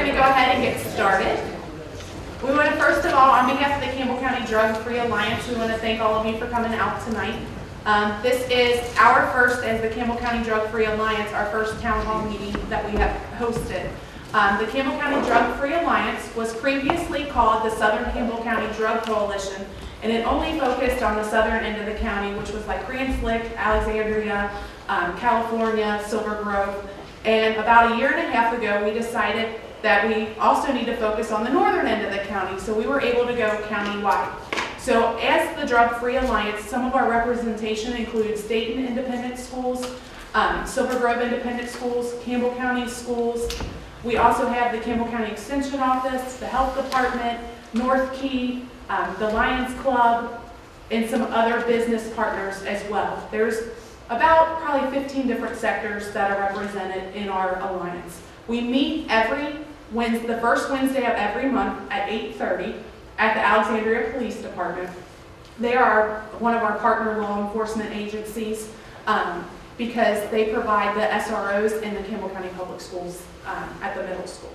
going to go ahead and get started. We want to first of all, on behalf of the Campbell County Drug-Free Alliance, we want to thank all of you for coming out tonight. This is our first, as the Campbell County Drug-Free Alliance, our first town hall meeting that we have hosted. The Campbell County Drug-Free Alliance was previously called the Southern Campbell County Drug Coalition, and it only focused on the southern end of the county, which was like Grand Slick, Alexandria, California, Silver Grove. And about a year and a half ago, we decided that we also need to focus on the northern end of the county, so we were able to go county-wide. So as the Drug-Free Alliance, some of our representation includes Dayton Independent Schools, Silver Grove Independent Schools, Campbell County Schools. We also have the Campbell County Extension Office, the Health Department, North Key, the Lions Club, and some other business partners as well. There's about probably 15 different sectors that are represented in our alliance. We meet the first Wednesday of every month at 8:30 at the Alexandria Police Department. They are one of our partner law enforcement agencies because they provide the SROs in the Campbell County Public Schools at the middle school.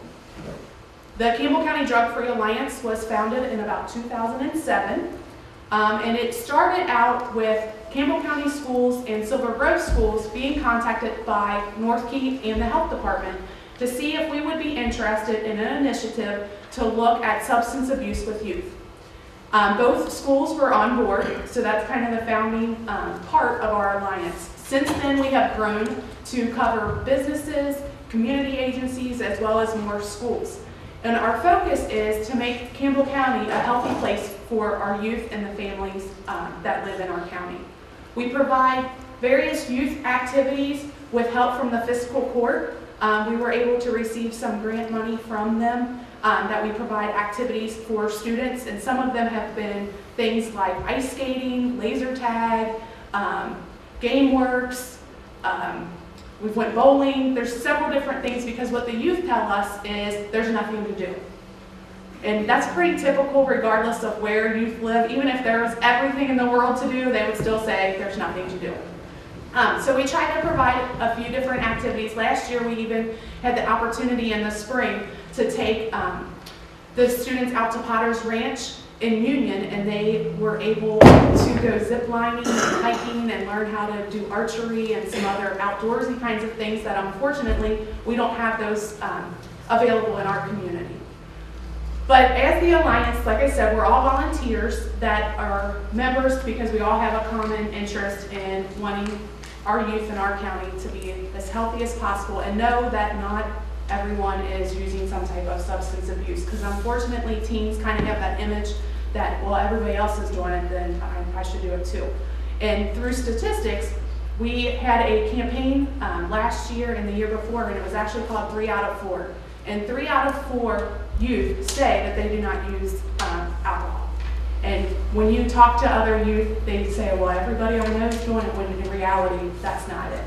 The Campbell County Drug-Free Alliance was founded in about 2007, and it started out with Campbell County schools and Silver Grove schools being contacted by North Key and the Health Department to see if we would be interested in an initiative to look at substance abuse with youth. Both schools were on board, so that's kind of the founding part of our alliance. Since then, we have grown to cover businesses, community agencies, as well as more schools. And our focus is to make Campbell County a healthy place for our youth and the families that live in our county. We provide various youth activities with help from the fiscal court. We were able to receive some grant money from them that we provide activities for students, and some of them have been things like ice skating, laser tag, GameWorks, we've went bowling. There's several different things because what the youth tell us is there's nothing to do. And that's pretty typical regardless of where youth live. Even if there was everything in the world to do, they would still say there's nothing to do. So we try to provide a few different activities. Last year we even had the opportunity in the spring to take the students out to Potter's Ranch in Union, and they were able to go zip lining and hiking and learn how to do archery and some other outdoorsy kinds of things that unfortunately we don't have those available in our community. But as the Alliance, like I said, we're all volunteers that are members because we all have a common interest in wanting our youth in our county to be as healthy as possible and know that not everyone is using some type of substance abuse, because unfortunately teens kind of have that image that, well, everybody else is doing it, then I should do it too. And through statistics, we had a campaign last year and the year before, and it was actually called 3 out of 4. And 3 out of 4 youth say that they do not use alcohol. And when you talk to other youth, they say, well, everybody I know is doing it, when in reality, that's not it.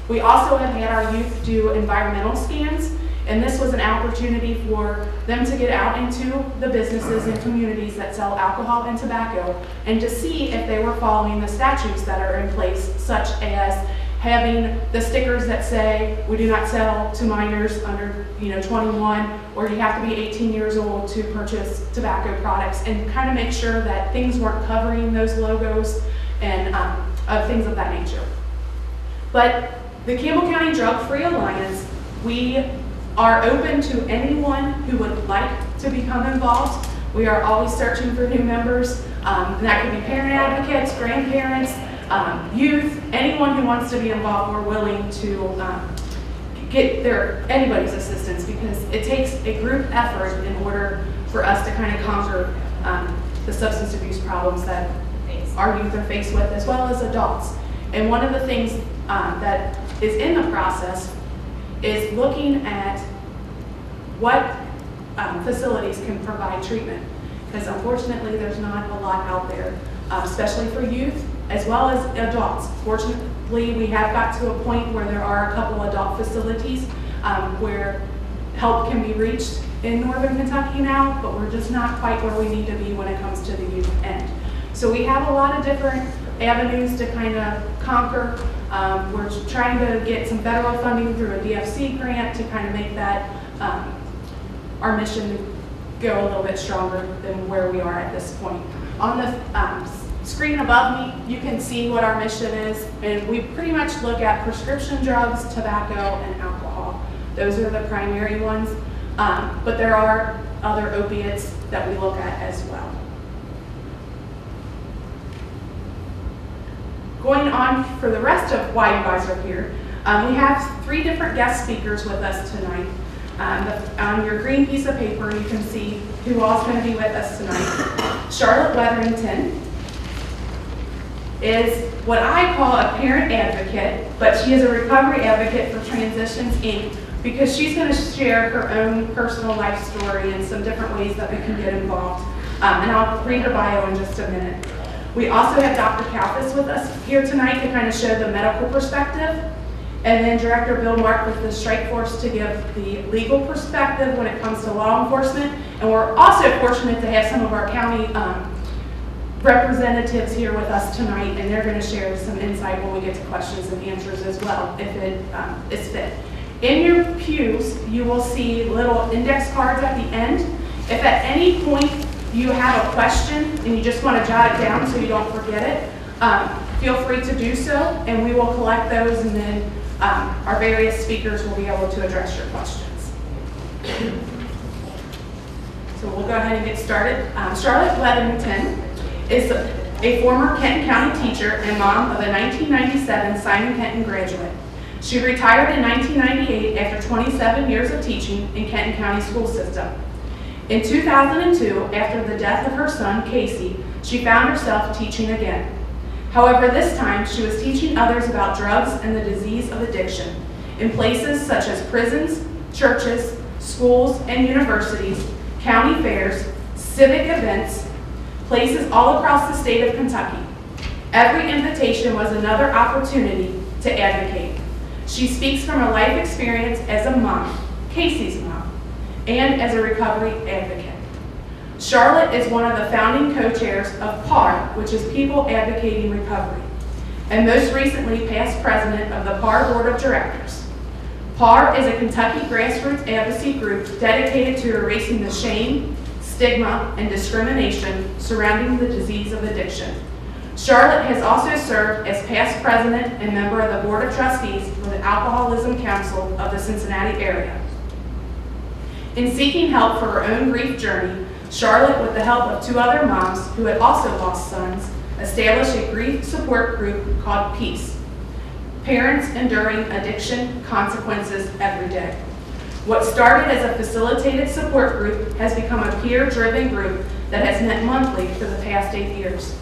We also have had our youth do environmental scans, and this was an opportunity for them to get out into the businesses and communities that sell alcohol and tobacco and to see if they were following the statutes that are in place, such as having the stickers that say we do not sell to minors under 21, or you have to be 18 years old to purchase tobacco products, and kind of make sure that things weren't covering those logos and things of that nature. But the Campbell County Drug-Free Alliance, we are open to anyone who would like to become involved. We are always searching for new members. And that could be parent advocates, grandparents, youth, anyone who wants to be involved. We're willing to get anybody's assistance, because it takes a group effort in order for us to kind of conquer the substance abuse problems that our youth are faced with, as well as adults. And one of the things that is in the process is looking at what facilities can provide treatment, because unfortunately there's not a lot out there, especially for youth as well as adults. Fortunately, we have got to a point where there are a couple adult facilities where help can be reached in northern Kentucky now, but we're just not quite where we need to be when it comes to the youth end. So we have a lot of different avenues to kind of conquer. We're trying to get some federal funding through a DFC grant to kind of make that our mission to go a little bit stronger than where we are at this point. On the screen above me, you can see what our mission is, and we pretty much look at prescription drugs, tobacco, and alcohol. Those are the primary ones, but there are other opiates that we look at as well. Going on for the rest of why you guys are here, we have 3 different guest speakers with us tonight. On your green piece of paper, you can see who all is going to be with us tonight. Charlotte Weatherington is what I call a parent advocate, but she is a recovery advocate for Transitions, Inc., because she's going to share her own personal life story and some different ways that we can get involved. And I'll read her bio in just a minute. We also have Dr. Kalfas with us here tonight to kind of show the medical perspective, and then Director Bill Mark with the Strike Force to give the legal perspective when it comes to law enforcement. And we're also fortunate to have some of our county representatives here with us tonight, and they're going to share some insight when we get to questions and answers as well, if it is fit. In your pews, you will see little index cards at the end. If at any point you have a question and you just want to jot it down so you don't forget it, feel free to do so, and we will collect those, and then our various speakers will be able to address your questions. So we'll go ahead and get started. Charlotte Weatherington is a former Kenton County teacher and mom of a 1997 Simon Kenton graduate. She retired in 1998 after 27 years of teaching in Kenton County school system. In 2002, after the death of her son, Casey, she found herself teaching again. However, this time she was teaching others about drugs and the disease of addiction in places such as prisons, churches, schools and universities, county fairs, civic events, places all across the state of Kentucky. Every invitation was another opportunity to advocate. She speaks from a life experience as a mom, Casey's mom, and as a recovery advocate. Charlotte is one of the founding co-chairs of PAR, which is People Advocating Recovery, and most recently past president of the PAR Board of Directors. PAR is a Kentucky grassroots advocacy group dedicated to erasing the shame, stigma, and discrimination surrounding the disease of addiction. Charlotte has also served as past president and member of the Board of Trustees for the Alcoholism Council of the Cincinnati area. In seeking help for her own grief journey, Charlotte, with the help of 2 other moms who had also lost sons, established a grief support group called PEACE, Parents Enduring Addiction Consequences Every Day. What started as a facilitated support group has become a peer-driven group that has met monthly for the past 8 years.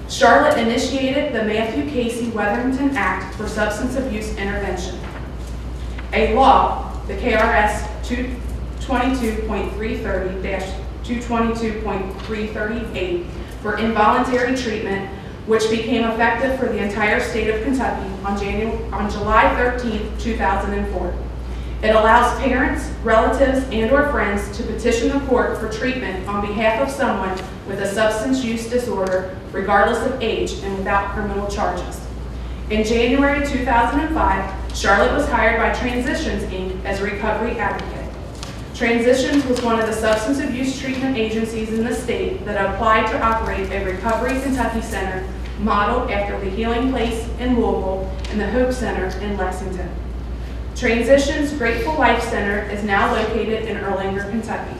Charlotte initiated the Matthew Casey Weatherington Act for Substance Abuse Intervention, a law, the KRS 222.330-222.338 for involuntary treatment, which became effective for the entire state of Kentucky on July 13, 2004. It allows parents, relatives, and/or friends to petition the court for treatment on behalf of someone with a substance use disorder, regardless of age and without criminal charges. In January 2005, Charlotte was hired by Transitions, Inc. as a recovery advocate. Transitions was one of the substance abuse treatment agencies in the state that applied to operate a Recovery Kentucky Center modeled after the Healing Place in Louisville and the Hope Center in Lexington. Transitions Grateful Life Center is now located in Erlanger, Kentucky.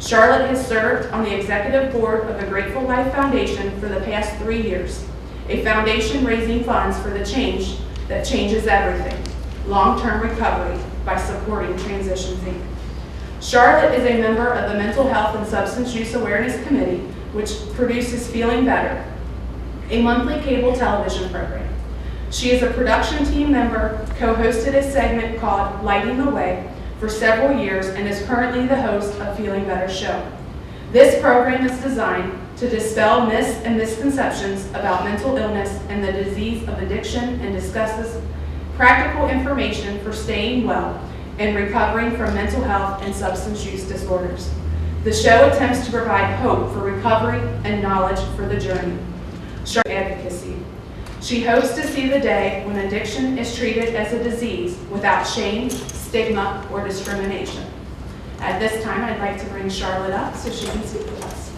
Charlotte has served on the executive board of the Grateful Life Foundation for the past 3 years, a foundation raising funds for the change that changes everything, long-term recovery, by supporting Transitions, Inc. Charlotte is a member of the Mental Health and Substance Use Awareness Committee, which produces Feeling Better, a monthly cable television program. She is a production team member, co-hosted a segment called Lighting the Way for several years, and is currently the host of Feeling Better Show. This program is designed to dispel myths and misconceptions about mental illness and the disease of addiction, and discusses practical information for staying well and recovering from mental health and substance use disorders. The show attempts to provide hope for recovery and knowledge for the journey. Advocacy. She hopes to see the day when addiction is treated as a disease without shame, stigma, or discrimination. At this time, I'd like to bring Charlotte up so she can speak with us.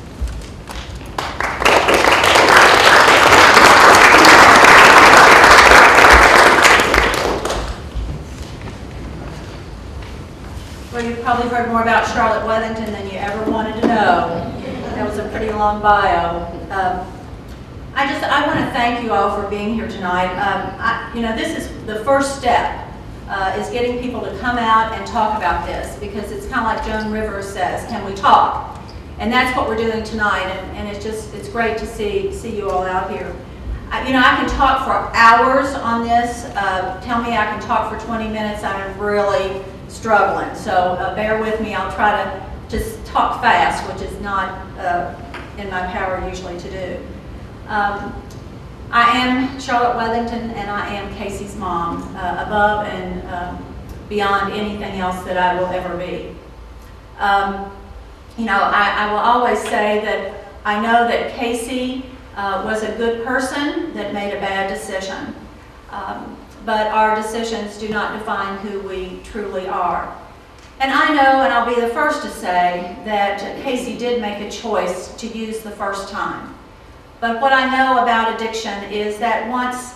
Well, you've probably heard more about Charlotte Wethington than you ever wanted to know. That was a pretty long bio. I want to thank you all for being here tonight. This is the first step, is getting people to come out and talk about this, because it's kind of like Joan Rivers says, can we talk? And that's what we're doing tonight, and it's great to see you all out here. I can talk for hours on this. Tell me I can talk for 20 minutes, I'm really struggling. So bear with me, I'll try to just talk fast, which is not in my power usually to do. I am Charlotte Wethington, and I am Casey's mom, above and beyond anything else that I will ever be. I will always say that I know that Casey was a good person that made a bad decision. But our decisions do not define who we truly are. And I know, and I'll be the first to say, that Casey did make a choice to use the first time. But what I know about addiction is that once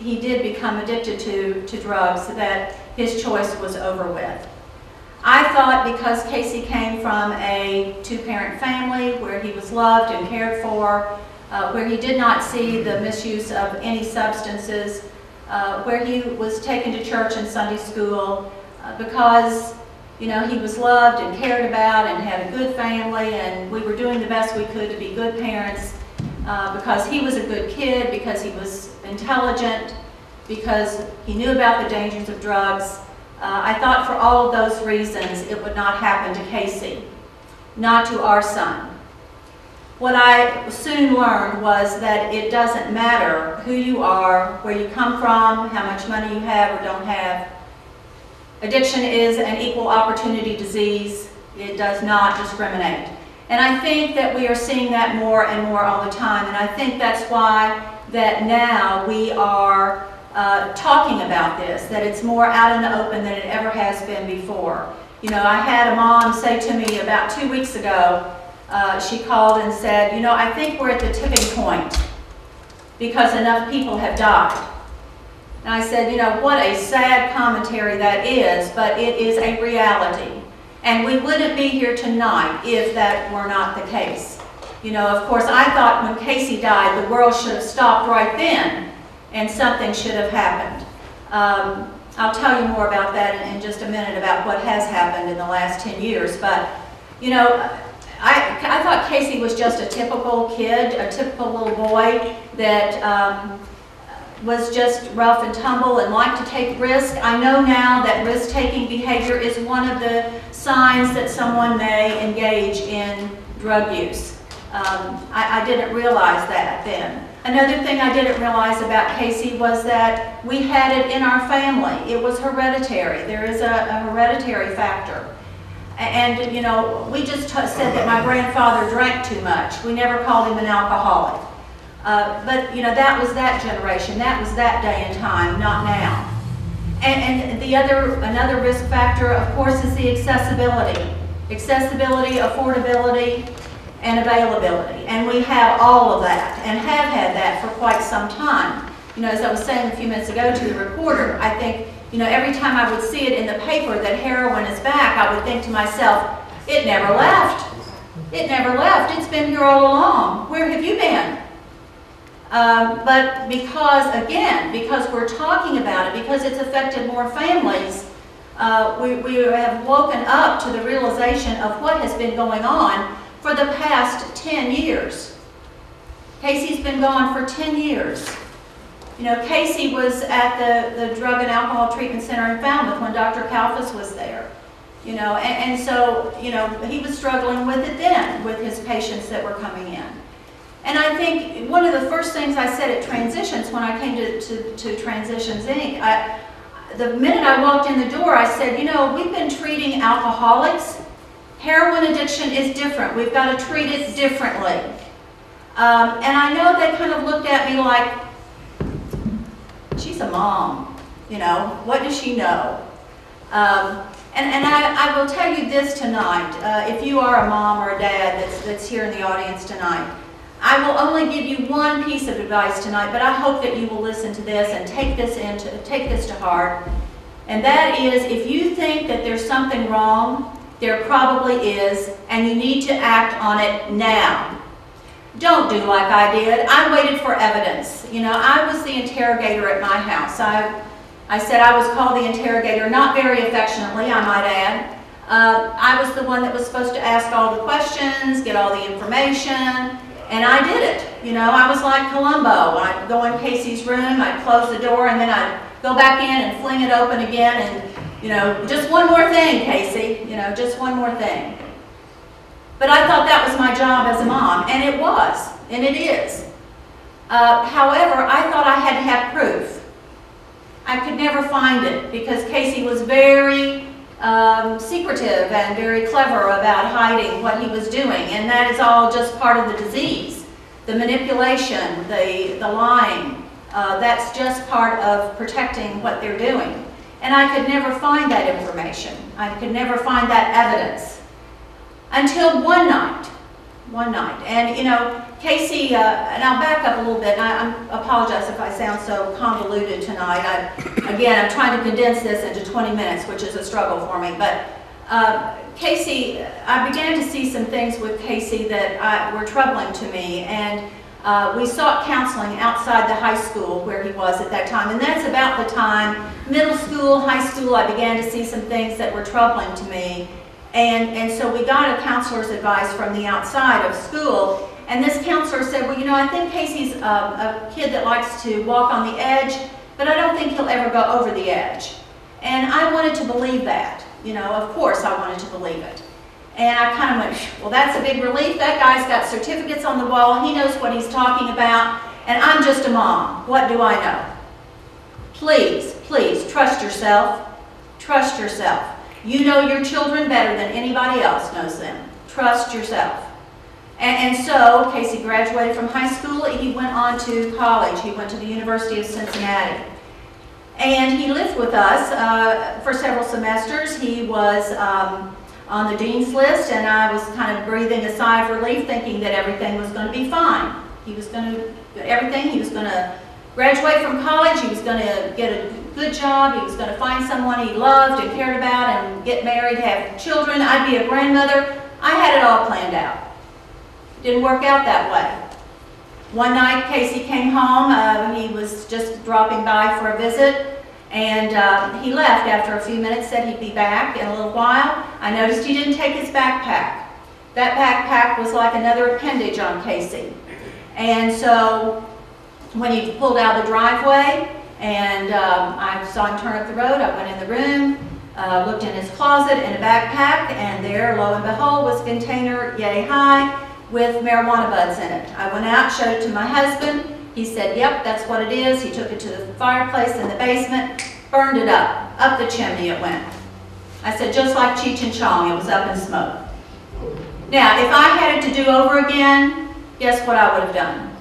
he did become addicted to drugs, that his choice was over with. I thought because Casey came from a two-parent family where he was loved and cared for, where he did not see the misuse of any substances, where he was taken to church and Sunday school, because he was loved and cared about and had a good family, and we were doing the best we could to be good parents, because he was a good kid, because he was intelligent, because he knew about the dangers of drugs. I thought for all of those reasons it would not happen to Casey, not to our son. What I soon learned was that it doesn't matter who you are, where you come from, how much money you have or don't have. Addiction is an equal opportunity disease. It does not discriminate. And I think that we are seeing that more and more all the time. And I think that's why that now we are talking about this, that it's more out in the open than it ever has been before. I had a mom say to me about 2 weeks ago, she called and said, I think we're at the tipping point because enough people have died. And I said, what a sad commentary that is, but it is a reality. And we wouldn't be here tonight if that were not the case. Of course, I thought when Casey died, the world should have stopped right then and something should have happened. I'll tell you more about that in just a minute, about what has happened in the last 10 years. But, I thought Casey was just a typical kid, a typical little boy that was just rough and tumble and liked to take risk. I know now that risk-taking behavior is one of the signs that someone may engage in drug use. I didn't realize that then. Another thing I didn't realize about Casey was that we had it in our family. It was hereditary. There is a hereditary factor. And, we just said that my grandfather drank too much. We never called him an alcoholic. But, that was that generation. That was that day and time, not now. And another risk factor, of course, is the accessibility. Accessibility, affordability, and availability. And we have all of that, and have had that for quite some time. As I was saying a few minutes ago to the reporter, I think, every time I would see it in the paper that heroin is back, I would think to myself, it never left. It never left. It's been here all along. Where have you been? But because we're talking about it, because it's affected more families, we have woken up to the realization of what has been going on for the past 10 years. Casey's been gone for 10 years. Casey was at the Drug and Alcohol Treatment Center in Falmouth when Dr. Kalfas was there. And so, he was struggling with it then, with his patients that were coming in. And I think one of the first things I said at Transitions, when I came to Transitions Inc., the minute I walked in the door, I said, we've been treating alcoholics. Heroin addiction is different. We've got to treat it differently. And I know they kind of looked at me like, she's a mom, what does she know? And I will tell you this tonight, if you are a mom or a dad that's here in the audience tonight, I will only give you one piece of advice tonight, but I hope that you will listen to this and take this to heart. And that is, if you think that there's something wrong, there probably is, and you need to act on it now. Don't do like I did. I waited for evidence. You know, I was the interrogator at my house. I said I was called the interrogator, not very affectionately, I might add. I was the one that was supposed to ask all the questions, get all the information, and I did it. You know, I was like Columbo. I'd go in Casey's room, I'd close the door, and then I'd go back in and fling it open again, and, you know, just one more thing, Casey, you know, just one more thing. But I thought that was my job as a mom, and it was, and it is. However, I thought I had to have proof. I could never find it because Casey was very secretive and very clever about hiding what he was doing, and that is all just part of the disease. The manipulation, the lying, that's just part of protecting what they're doing. And I could never find that information. I could never find that evidence. Until one night. And you know, Casey, and I'll back up a little bit, and I apologize if I sound so convoluted tonight. Again, I'm trying to condense this into 20 minutes, which is a struggle for me. But Casey, I began to see some things with Casey that were troubling to me, and we sought counseling outside the high school where he was at that time. And that's about the time, middle school, high school, I began to see some things that were troubling to me. And so we got a counselor's advice from the outside of school, and this counselor said, well, you know, I think Casey's a kid that likes to walk on the edge, but I don't think he'll ever go over the edge. And I wanted to believe that, you know, of course I wanted to believe it. And I kind of went, well, that's a big relief. That guy's got certificates on the wall. He knows what he's talking about, and I'm just a mom. What do I know? Please, please, trust yourself. Trust yourself. You know your children better than anybody else knows them. Trust yourself. And so Casey graduated from high school. He went on to college. He went to the University of Cincinnati. And he lived with us for several semesters. He was on the dean's list, and I was kind of breathing a sigh of relief, thinking that everything was going to be fine. He was going to do everything. He was going to graduate from college. He was going to get a good job. He was going to find someone he loved and cared about and get married, have children. I'd be a grandmother. I had it all planned out. Didn't work out that way. One night, Casey came home. He was just dropping by for a visit, and he left after a few minutes, said he'd be back in a little while. I noticed he didn't take his backpack. That backpack was like another appendage on Casey. And so when he pulled out of the driveway, and I saw him turn up the road, I went in the room, looked in his closet in a backpack, and there, lo and behold, was a container yay high with marijuana buds in it. I went out, showed it to my husband. He said, yep, that's what it is. He took it to the fireplace in the basement, burned it up the chimney it went. I said, just like Cheech and Chong, it was up in smoke. Now, if I had it to do over again, guess what I would have done?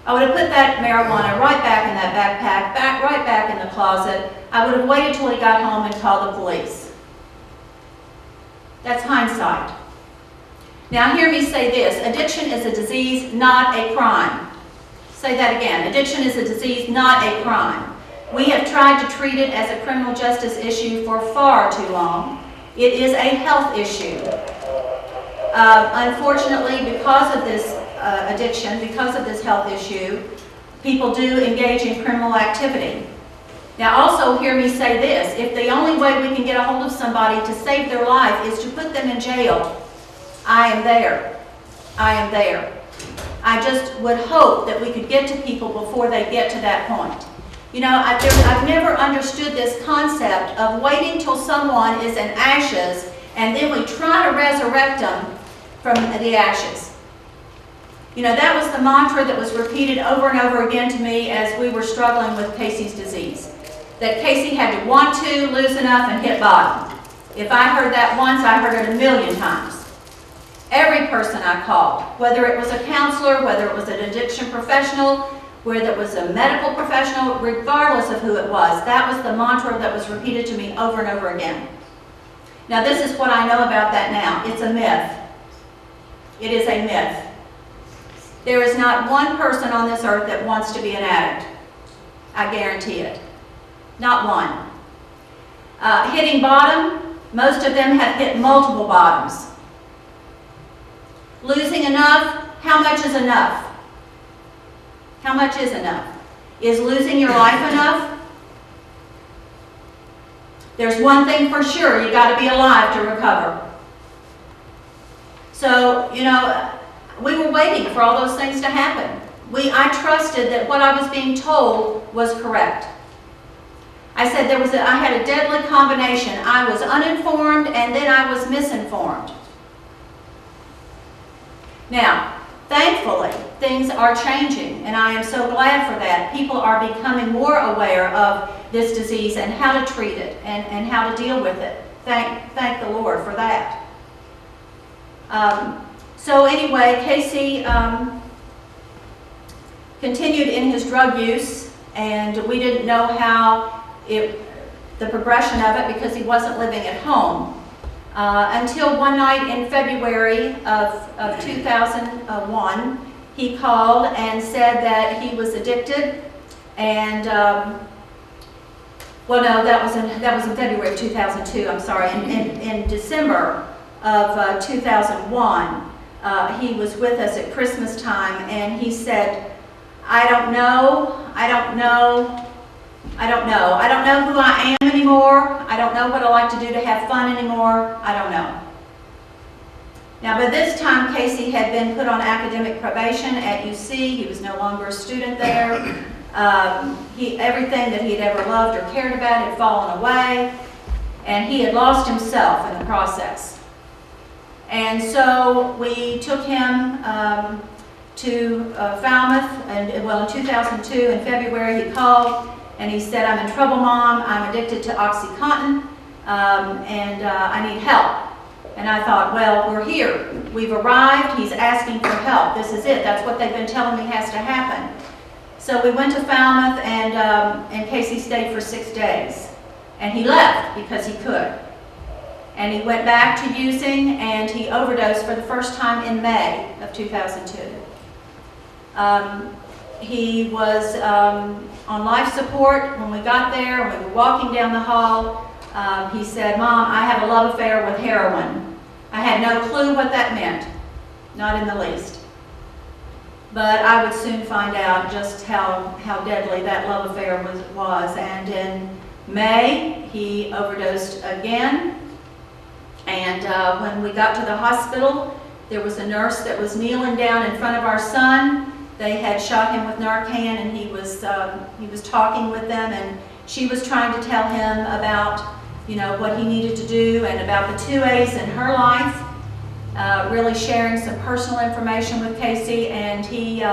I would have put that marijuana right back in that backpack, right back in the closet. I would have waited till he got home and called the police. That's hindsight. Now hear me say this, addiction is a disease, not a crime. Say that again, addiction is a disease, not a crime. We have tried to treat it as a criminal justice issue for far too long. It is a health issue. Unfortunately, because of this addiction, because of this health issue, people do engage in criminal activity. Now also hear me say this, if the only way we can get a hold of somebody to save their life is to put them in jail, I am there. I am there. I just would hope that we could get to people before they get to that point. You know, I've never understood this concept of waiting till someone is in ashes and then we try to resurrect them from the ashes. You know, that was the mantra that was repeated over and over again to me as we were struggling with Casey's disease. That Casey had to want to, lose enough, and hit bottom. If I heard that once, I heard it a million times. Every person I called, whether it was a counselor, whether it was an addiction professional, whether it was a medical professional, regardless of who it was, that was the mantra that was repeated to me over and over again. Now, this is what I know about that now. It's a myth. It is a myth. There is not one person on this earth that wants to be an addict. I guarantee it. Not one. Hitting bottom, most of them have hit multiple bottoms. Losing enough, how much is enough? How much is enough? Is losing your life enough? There's one thing for sure, you got to be alive to recover. So, you know, we were waiting for all those things to happen. I trusted that what I was being told was correct. I said I had a deadly combination. I was uninformed and then I was misinformed. Now, thankfully, things are changing, and I am so glad for that. People are becoming more aware of this disease and how to treat it and how to deal with it. Thank the Lord for that. So anyway, Casey continued in his drug use, and we didn't know how the progression of it because he wasn't living at home. Until one night in February of 2001, he called and said that he was addicted, and well, no, that was in February of 2002. I'm sorry. In December of 2001, he was with us at Christmas time, and he said, "I don't know who I am anymore. I don't know what I like to do to have fun anymore. I don't know." Now, by this time, Casey had been put on academic probation at UC. He was no longer a student there. Everything that he had ever loved or cared about had fallen away, and he had lost himself in the process. And so we took him to Falmouth, and well, in 2002, in February, he called. And he said, "I'm in trouble, Mom. I'm addicted to OxyContin, and I need help." And I thought, well, we're here. We've arrived. He's asking for help. This is it. That's what they've been telling me has to happen. So we went to Falmouth, and Casey stayed for 6 days. And he left because he could. And he went back to using, and he overdosed for the first time in May of 2002. He was on life support when we got there. When we were walking down the hall, he said, "Mom, I have a love affair with heroin." I had no clue what that meant, not in the least. But I would soon find out just how deadly that love affair was. And in May, he overdosed again. And when we got to the hospital, there was a nurse that was kneeling down in front of our son. They had shot him with Narcan, and he was talking with them, and she was trying to tell him about, you know, what he needed to do and about the 2A's in her life, really sharing some personal information with Casey. And he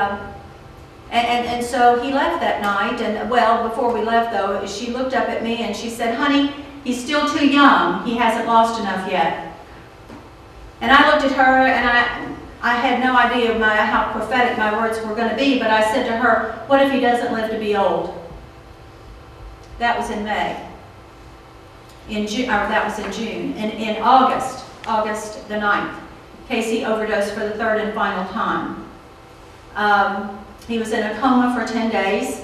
and so he left that night. And well, before we left though, she looked up at me and she said, "Honey, he's still too young. He hasn't lost enough yet." And I looked at her, and I had no idea how prophetic my words were going to be, but I said to her, "What if he doesn't live to be old?" That was in May. In June, or that was in June. In August the 9th, Casey overdosed for the third and final time. He was in a coma for 10 days.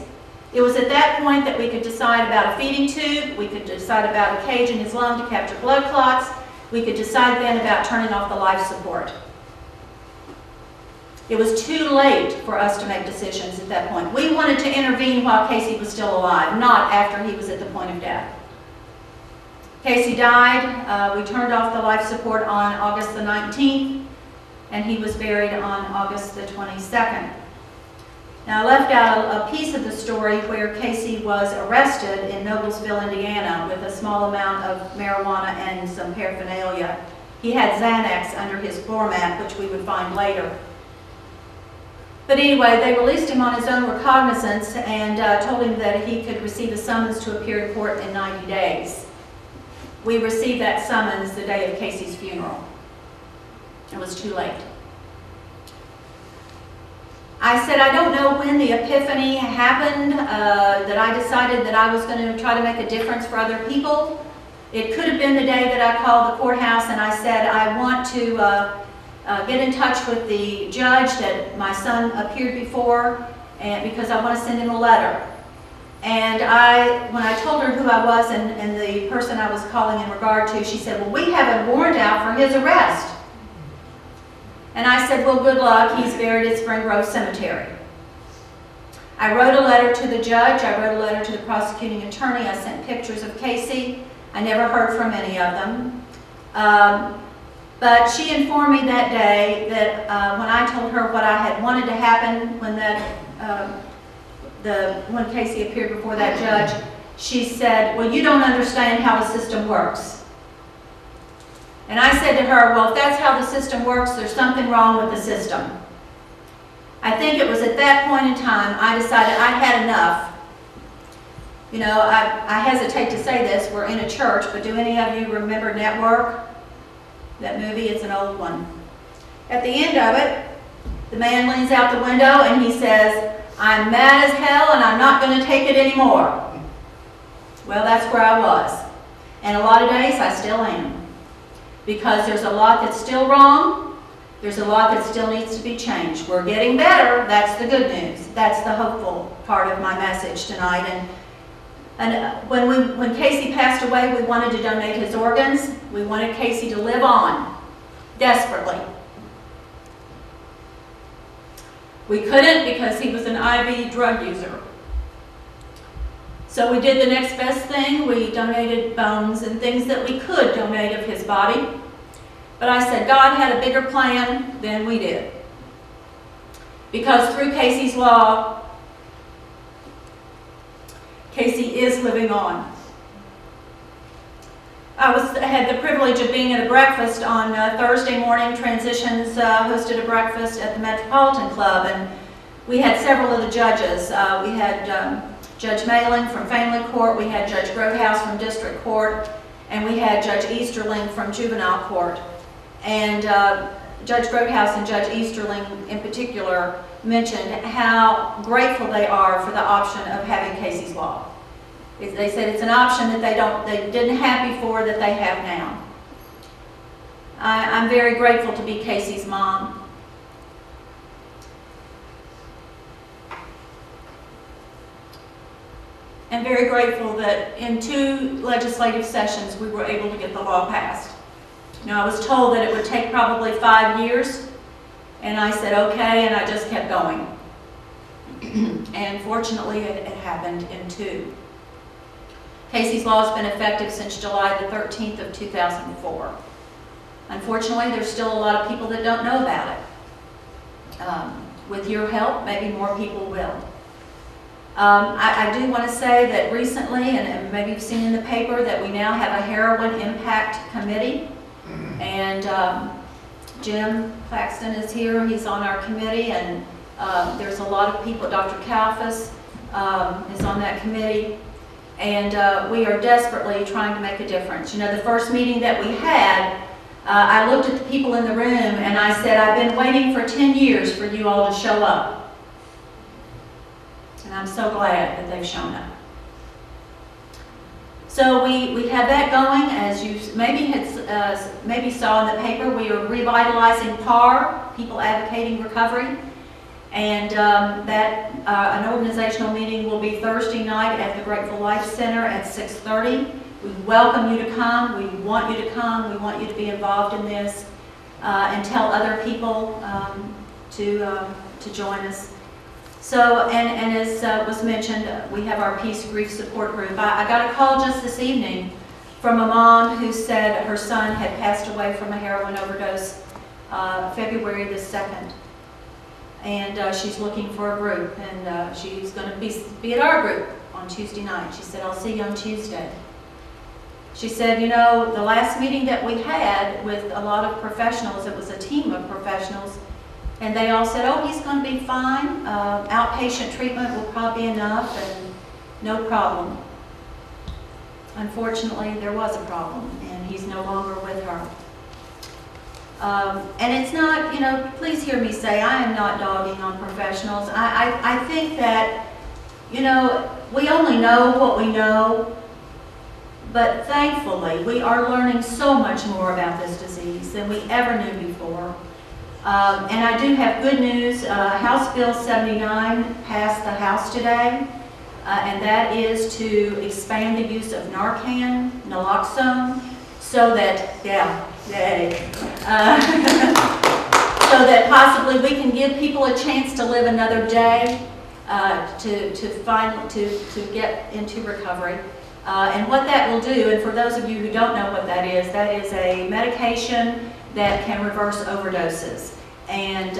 It was at that point that we could decide about a feeding tube. We could decide about a cage in his lung to capture blood clots. We could decide then about turning off the life support. It was too late for us to make decisions at that point. We wanted to intervene while Casey was still alive, not after he was at the point of death. Casey died. We turned off the life support on August the 19th, and he was buried on August the 22nd. Now, I left out a piece of the story where Casey was arrested in Noblesville, Indiana, with a small amount of marijuana and some paraphernalia. He had Xanax under his floor mat, which we would find later. But anyway, they released him on his own recognizance and told him that he could receive a summons to appear in court in 90 days. We received that summons the day of Casey's funeral. It was too late. I said, I don't know when the epiphany happened, that I decided that I was going to try to make a difference for other people. It could have been the day that I called the courthouse and I said, I want to get in touch with the judge that my son appeared before, and because I want to send him a letter. And when I told her who I was and the person I was calling in regard to, she said, well, we have a warrant out for his arrest. And I said, well, good luck. He's buried at Spring Grove Cemetery. I wrote a letter to the judge. I wrote a letter to the prosecuting attorney. I sent pictures of Casey. I never heard from any of them. But she informed me that day that when I told her what I had wanted to happen when when Casey appeared before that judge, she said, well, you don't understand how the system works. And I said to her, well, if that's how the system works, there's something wrong with the system. I think it was at that point in time I decided I had enough. You know, I hesitate to say this, we're in a church, but do any of you remember Network? That movie, it's an old one. At the end of it, the man leans out the window and he says, I'm mad as hell and I'm not going to take it anymore. Well, that's where I was. And a lot of days I still am. Because there's a lot that's still wrong. There's a lot that still needs to be changed. We're getting better. That's the good news. That's the hopeful part of my message tonight. And when Casey passed away, we wanted to donate his organs. We wanted Casey to live on, desperately. We couldn't because he was an IV drug user. So we did the next best thing. We donated bones and things that we could donate of his body. But I said God had a bigger plan than we did. Because through Casey's law, Casey is living on. I had the privilege of being at a breakfast on Thursday morning. Transitions hosted a breakfast at the Metropolitan Club, and we had several of the judges. We had Judge Malin from Family Court, we had Judge Grotehouse from District Court, and we had Judge Easterling from Juvenile Court. And Judge Grotehouse and Judge Easterling in particular mentioned how grateful they are for the option of having Casey's law. They said it's an option that they didn't have before that they have now. I'm very grateful to be Casey's mom. I'm very grateful that in 2 legislative sessions we were able to get the law passed. Now, I was told that it would take probably 5 years, and I said okay, and I just kept going. And fortunately, it happened in 2. Casey's law has been effective since July the 13th of 2004. Unfortunately, there's still a lot of people that don't know about it. With your help, maybe more people will. I do want to say that recently, and maybe you've seen in the paper, that we now have a heroin impact committee. And Jim Claxton is here. He's on our committee, and there's a lot of people. Dr. Kalfas is on that committee. And we are desperately trying to make a difference. You know, the first meeting that we had, I looked at the people in the room and I said, I've been waiting for 10 years for you all to show up. And I'm so glad that they've shown up. So we have that going. As you maybe saw in the paper, we are revitalizing PAR, People Advocating Recovery. And an organizational meeting will be Thursday night at the Grateful Life Center at 6:30. We welcome you to come. We want you to come. We want you to be involved in this and tell other people to join us. So, and as was mentioned, we have our Peace Grief Support Group. I got a call just this evening from a mom who said her son had passed away from a heroin overdose February the 2nd. And she's looking for a group, and she's going to be at our group on Tuesday night. She said, I'll see you on Tuesday. She said, you know, the last meeting that we had with a lot of professionals, it was a team of professionals, and they all said, oh, he's going to be fine. Outpatient treatment will probably be enough, and no problem. Unfortunately, there was a problem, and he's no longer with her. And it's not, you know, please hear me say, I am not dogging on professionals. I think that, you know, we only know what we know. But thankfully, we are learning so much more about this disease than we ever knew before. And I do have good news. House Bill 79 passed the House today, and that is to expand the use of Narcan, naloxone, so that, so that possibly we can give people a chance to live another day, to get into recovery. And what that will do, and for those of you who don't know what that is a medication that can reverse overdoses. And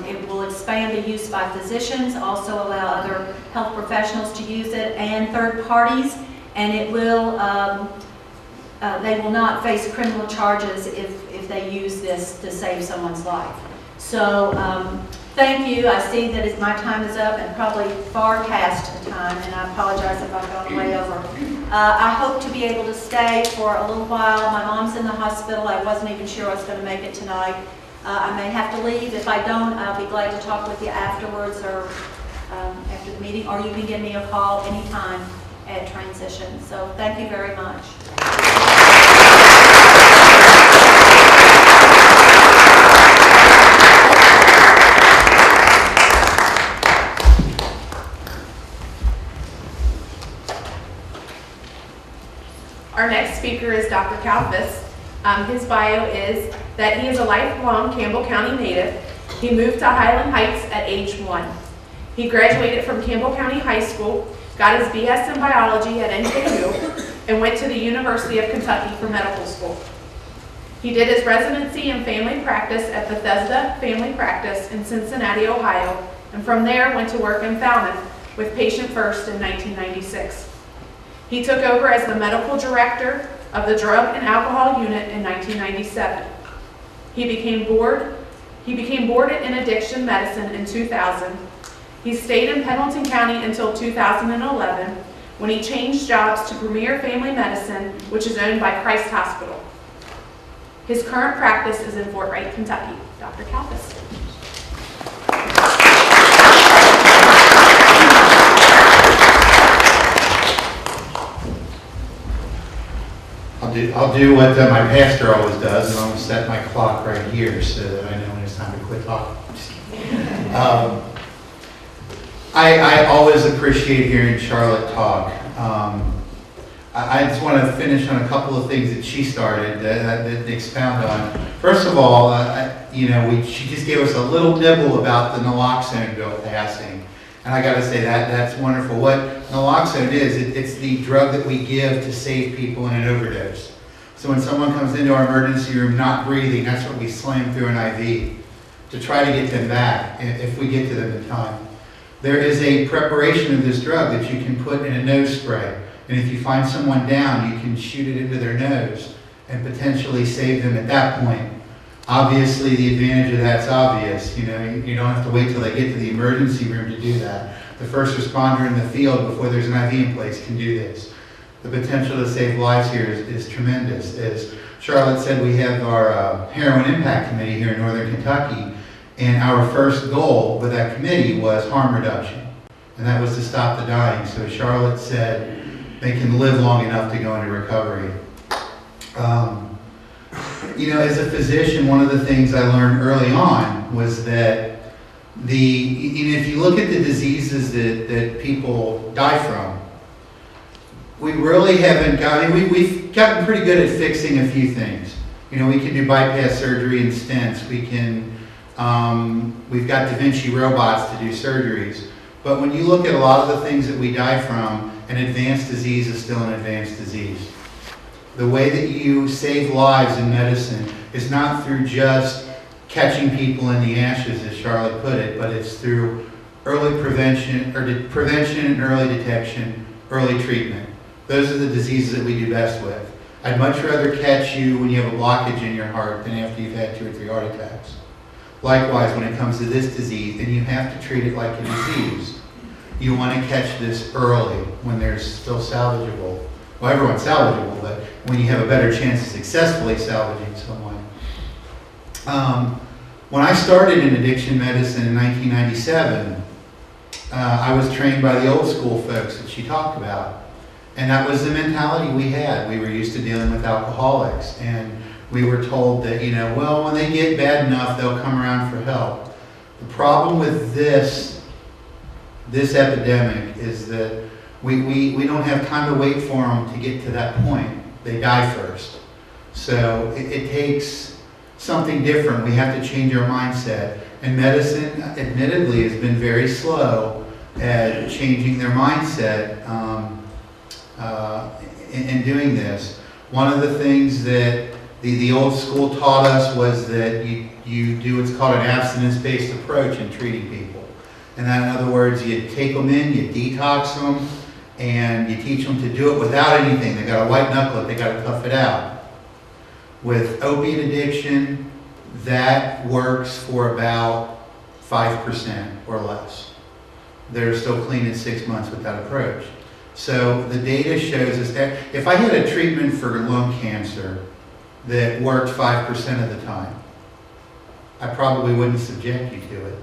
it will expand the use by physicians, also allow other health professionals to use it, and third parties. And it will, they will not face criminal charges if they use this to save someone's life. So thank you. I see that my time is up and probably far past the time, and I apologize if I've gone way over. I hope to be able to stay for a little while. My mom's in the hospital. I wasn't even sure I was going to make it tonight. I may have to leave. If I don't, I'll be glad to talk with you afterwards or after the meeting, or you can give me a call anytime at transition. So thank you very much. Our next speaker is Dr. Kalfas. His bio is that he is a lifelong Campbell County native. He moved to Highland Heights at age 1. He graduated from Campbell County High School, got his BS in biology at NKU, and went to the University of Kentucky for medical school. He did his residency in family practice at Bethesda Family Practice in Cincinnati, Ohio, and from there went to work in Falmouth with Patient First in 1996. He took over as the medical director of the Drug and Alcohol Unit in 1997. He became boarded in addiction medicine in 2000. He stayed in Pendleton County until 2011 when he changed jobs to Premier Family Medicine, which is owned by Christ Hospital. His current practice is in Fort Wright, Kentucky. Dr. Kalfas. I'll do what my pastor always does, and I'll set my clock right here so that I know when it's time to quit talking. I always appreciate hearing Charlotte talk. I just want to finish on a couple of things that she started that expound on. First of all, she just gave us a little nibble about the naloxone bill passing. And I got to say that's wonderful. What naloxone is, it's the drug that we give to save people in an overdose. So when someone comes into our emergency room not breathing, that's what we slam through an IV to try to get them back if we get to them in time. There is a preparation of this drug that you can put in a nose spray. And if you find someone down, you can shoot it into their nose and potentially save them at that point. Obviously, the advantage of that's obvious. You don't have to wait till they get to the emergency room to do that. The first responder in the field, before there's an IV in place, can do this. The potential to save lives here is tremendous. As Charlotte said, we have our Heroin Impact Committee here in Northern Kentucky, and our first goal with that committee was harm reduction, and that was to stop the dying. So Charlotte said they can live long enough to go into recovery. As a physician, one of the things I learned early on was that if you look at the diseases that people die from, we really haven't we've gotten pretty good at fixing a few things. We can do bypass surgery and stents. We've got Da Vinci robots to do surgeries. But when you look at a lot of the things that we die from, an advanced disease is still an advanced disease. The way that you save lives in medicine is not through just catching people in the ashes, as Charlotte put it, but it's through early prevention, prevention and early detection, early treatment. Those are the diseases that we do best with. I'd much rather catch you when you have a blockage in your heart than after you've had 2 or 3 heart attacks. Likewise, when it comes to this disease, and you have to treat it like a disease, you want to catch this early when there's still salvageable. Well, everyone's salvageable, but when you have a better chance of successfully salvaging someone. When I started in addiction medicine in 1997, I was trained by the old school folks that she talked about. And that was the mentality we had. We were used to dealing with alcoholics, and we were told that, you know, well, when they get bad enough, they'll come around for help. The problem with this epidemic is that we don't have time to wait for them to get to that point. They die first. So it takes something different. We have to change our mindset. And medicine, admittedly, has been very slow at changing their mindset in doing this. One of the things that the old school taught us was that you do what's called an abstinence-based approach in treating people. And that, in other words, you take them in, you detox them, and you teach them to do it without anything. They got to white knuckle it, they got to tough it out. With opiate addiction, that works for about 5% or less. They're still clean in 6 months with that approach. So the data shows us that if I had a treatment for lung cancer that worked 5% of the time, I probably wouldn't subject you to it,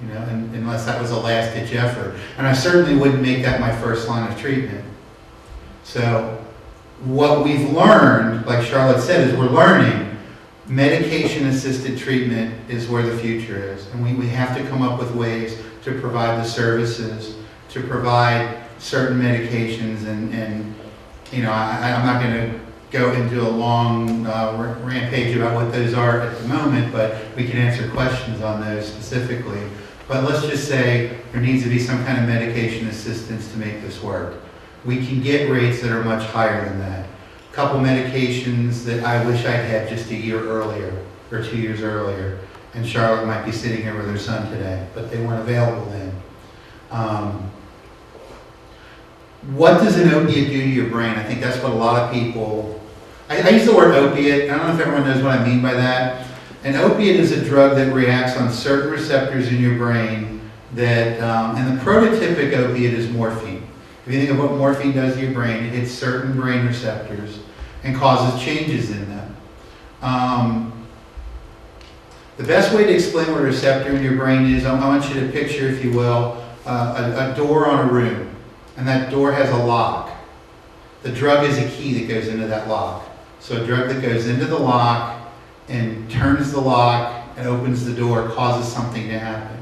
you know, unless that was a last-ditch effort. And I certainly wouldn't make that my first line of treatment. So what we've learned, like Charlotte said, is we're learning medication-assisted treatment is where the future is. And we have to come up with ways to provide the services, to provide certain medications, and you know, I'm not going to go into a long rampage about what those are at the moment, but we can answer questions on those specifically. But let's just say there needs to be some kind of medication assistance to make this work. We can get rates that are much higher than that. A couple medications that I wish I'd had just a year earlier or 2 years earlier, and Charlotte might be sitting here with her son today, but they weren't available then. What does an opiate do to your brain? I think that's what a lot of people... I use the word opiate. I don't know if everyone knows what I mean by that. An opiate is a drug that reacts on certain receptors in your brain that, and the prototypic opiate is morphine. If you think of what morphine does to your brain, it hits certain brain receptors and causes changes in them. The best way to explain what a receptor in your brain is, I want you to picture, if you will, a door on a room, and that door has a lock. The drug is a key that goes into that lock. So a drug that goes into the lock and turns the lock and opens the door causes something to happen.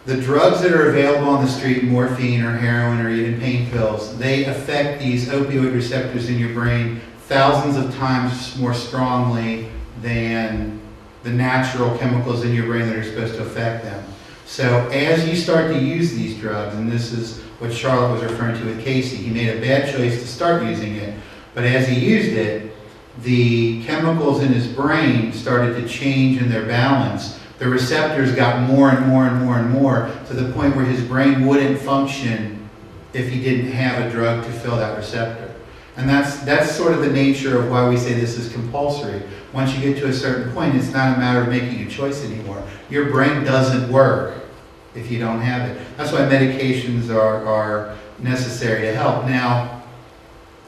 The drugs that are available on the street, morphine or heroin or even pain pills, they affect these opioid receptors in your brain thousands of times more strongly than the natural chemicals in your brain that are supposed to affect them. So as you start to use these drugs, and this is what Charlotte was referring to with Casey, he made a bad choice to start using it, but as he used it, the chemicals in his brain started to change in their balance. The receptors got more and more and more and more to the point where his brain wouldn't function if he didn't have a drug to fill that receptor. And that's sort of the nature of why we say this is compulsory. Once you get to a certain point, it's not a matter of making a choice anymore. Your brain doesn't work if you don't have it. That's why medications are necessary to help. Now,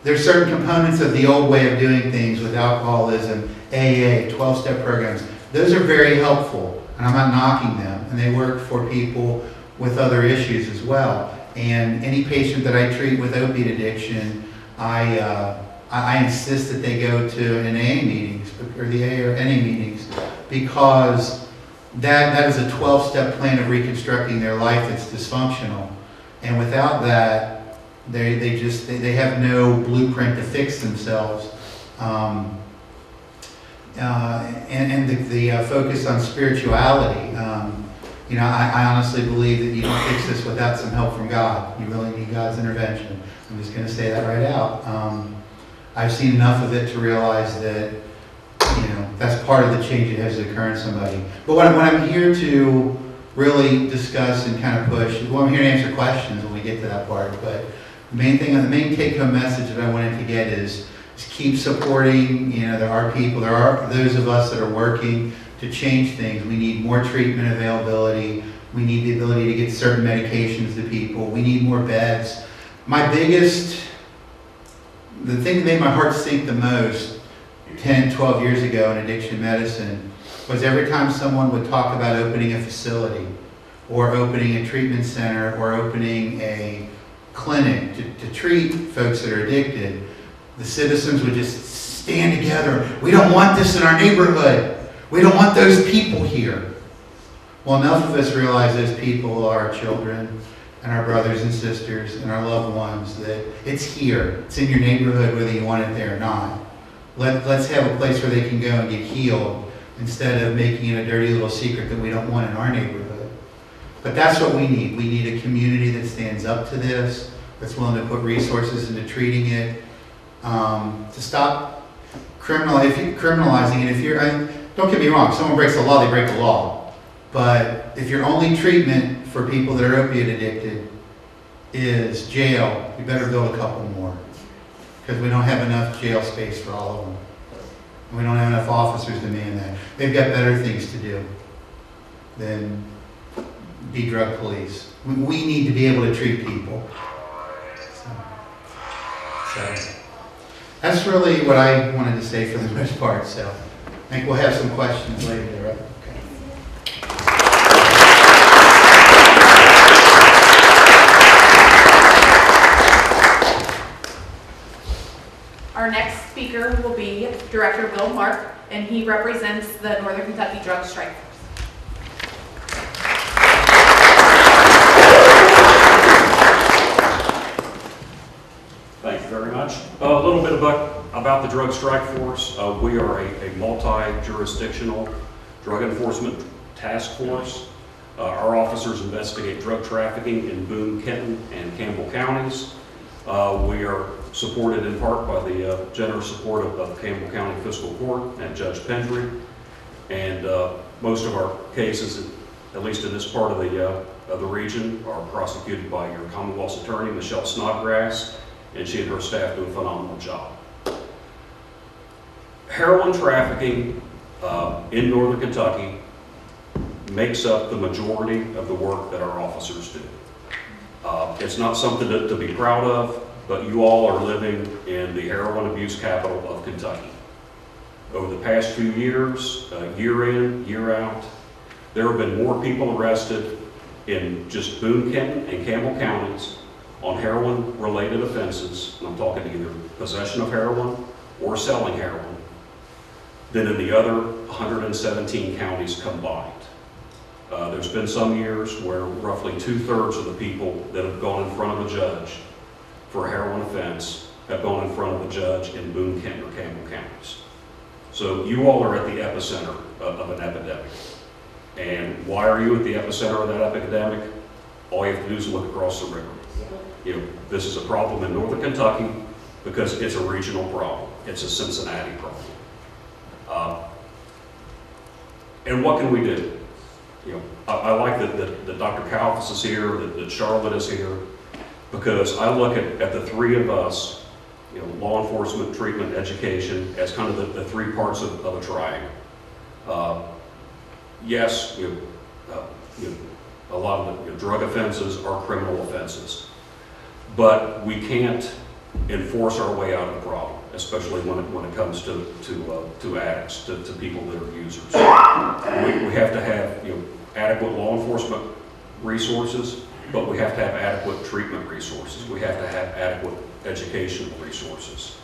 there's certain components of the old way of doing things with alcoholism, AA, 12-step programs. Those are very helpful, and I'm not knocking them, and they work for people with other issues as well. And any patient that I treat with opiate addiction, I insist that they go to an AA meetings, or the AA or NA meetings, because that is a 12-step plan of reconstructing their life that's dysfunctional. And without that, they have no blueprint to fix themselves. And the focus on spirituality. You know, I honestly believe that you don't fix this without some help from God. You really need God's intervention. I'm just going to say that right out. I've seen enough of it to realize that, you know, that's part of the change that has to occur in somebody. But what I'm here to really discuss and kind of push, well, I'm here to answer questions when we get to that part, but the main take-home message that I wanted to get is keep supporting. You know, there are those of us that are working to change things. We need more treatment availability. We need the ability to get certain medications to people. We need more beds. The thing that made my heart sink the most 10, 12 years ago in addiction medicine was every time someone would talk about opening a facility or opening a treatment center or opening a clinic to treat folks that are addicted, the citizens would just stand together. We don't want this in our neighborhood. We don't want those people here. Well, enough of us realize those people are our children and our brothers and sisters and our loved ones, that it's here. It's in your neighborhood whether you want it there or not. Let's have a place where they can go and get healed instead of making it a dirty little secret that we don't want in our neighborhood. But that's what we need. We need a community that stands up to this, that's willing to put resources into treating it, to stop criminalizing it. If you're, don't get me wrong, if someone breaks the law, they break the law. But if your only treatment for people that are opiate addicted is jail, you better build a couple more. Because we don't have enough jail space for all of them. And we don't have enough officers to man that. They've got better things to do than be drug police. We need to be able to treat people. So that's really what I wanted to say for the most part. So I think we'll have some questions later, right? Our next speaker will be Director Bill Mark, and he represents the Northern Kentucky Drug Strike Force. Thank you very much. A little bit about the Drug Strike Force. We are a multi-jurisdictional drug enforcement task force. Our officers investigate drug trafficking in Boone, Kenton, and Campbell counties. We are supported in part by the generous support of Campbell County Fiscal Court and Judge Pendry. And most of our cases, at least in this part of the region, are prosecuted by your Commonwealth's attorney, Michelle Snodgrass, and she and her staff do a phenomenal job. Heroin trafficking in Northern Kentucky makes up the majority of the work that our officers do. It's not something to be proud of, but you all are living in the heroin abuse capital of Kentucky. Over the past few years, year in, year out, there have been more people arrested in just Boone, Kenton, and Campbell counties on heroin-related offenses, and I'm talking either possession of heroin or selling heroin, than in the other 117 counties combined. There's been some years where roughly 2/3 of the people that have gone in front of a judge for a heroin offense have gone in front of a judge in Boone, Kenton, or Campbell counties. So you all are at the epicenter of an epidemic. And why are you at the epicenter of that epidemic? All you have to do is look across the river. You know, this is a problem in Northern Kentucky because it's a regional problem. It's a Cincinnati problem. And what can we do? You know, I like that Dr. Kalfas is here, that Charlotte is here, because I look at the three of us, you know, law enforcement, treatment, education, as kind of the three parts of a triangle. Yes, a lot of the drug offenses are criminal offenses, but we can't enforce our way out of the problem, especially when it comes to addicts, to people that are users. We have to have adequate law enforcement resources, but we have to have adequate treatment resources. We have to have adequate educational resources.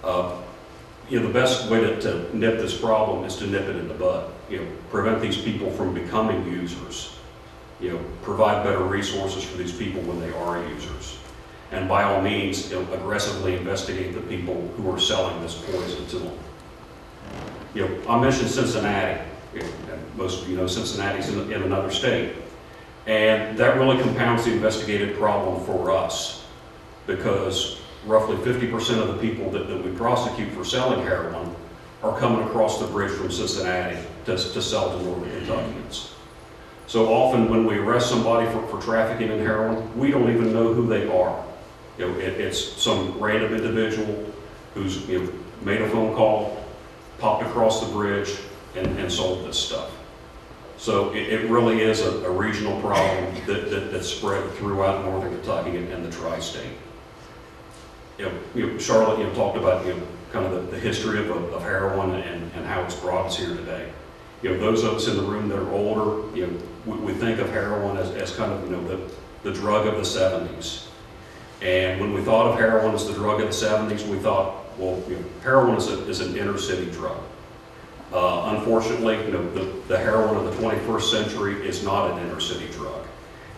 The best way to nip this problem is to nip it in the bud. Prevent these people from becoming users. Provide better resources for these people when they are users. And by all means, aggressively investigate the people who are selling this poison to them. I mentioned Cincinnati. And most of you know Cincinnati's in another state. And that really compounds the investigated problem for us, because roughly 50% of the people that we prosecute for selling heroin are coming across the bridge from Cincinnati to sell to Northern Kentuckians. So often when we arrest somebody for trafficking in heroin, we don't even know who they are. It's some random individual who's made a phone call, popped across the bridge, and sold this stuff. So it really is a regional problem that's spread throughout Northern Kentucky and the tri-state. Charlotte talked about kind of the history of heroin and how it's brought us here today. Those of us in the room that are older, we think of heroin as kind of the drug of the 70s. And when we thought of heroin as the drug of the 70s, we thought, well, heroin is an inner city drug. Unfortunately, the heroin of the 21st century is not an inner city drug.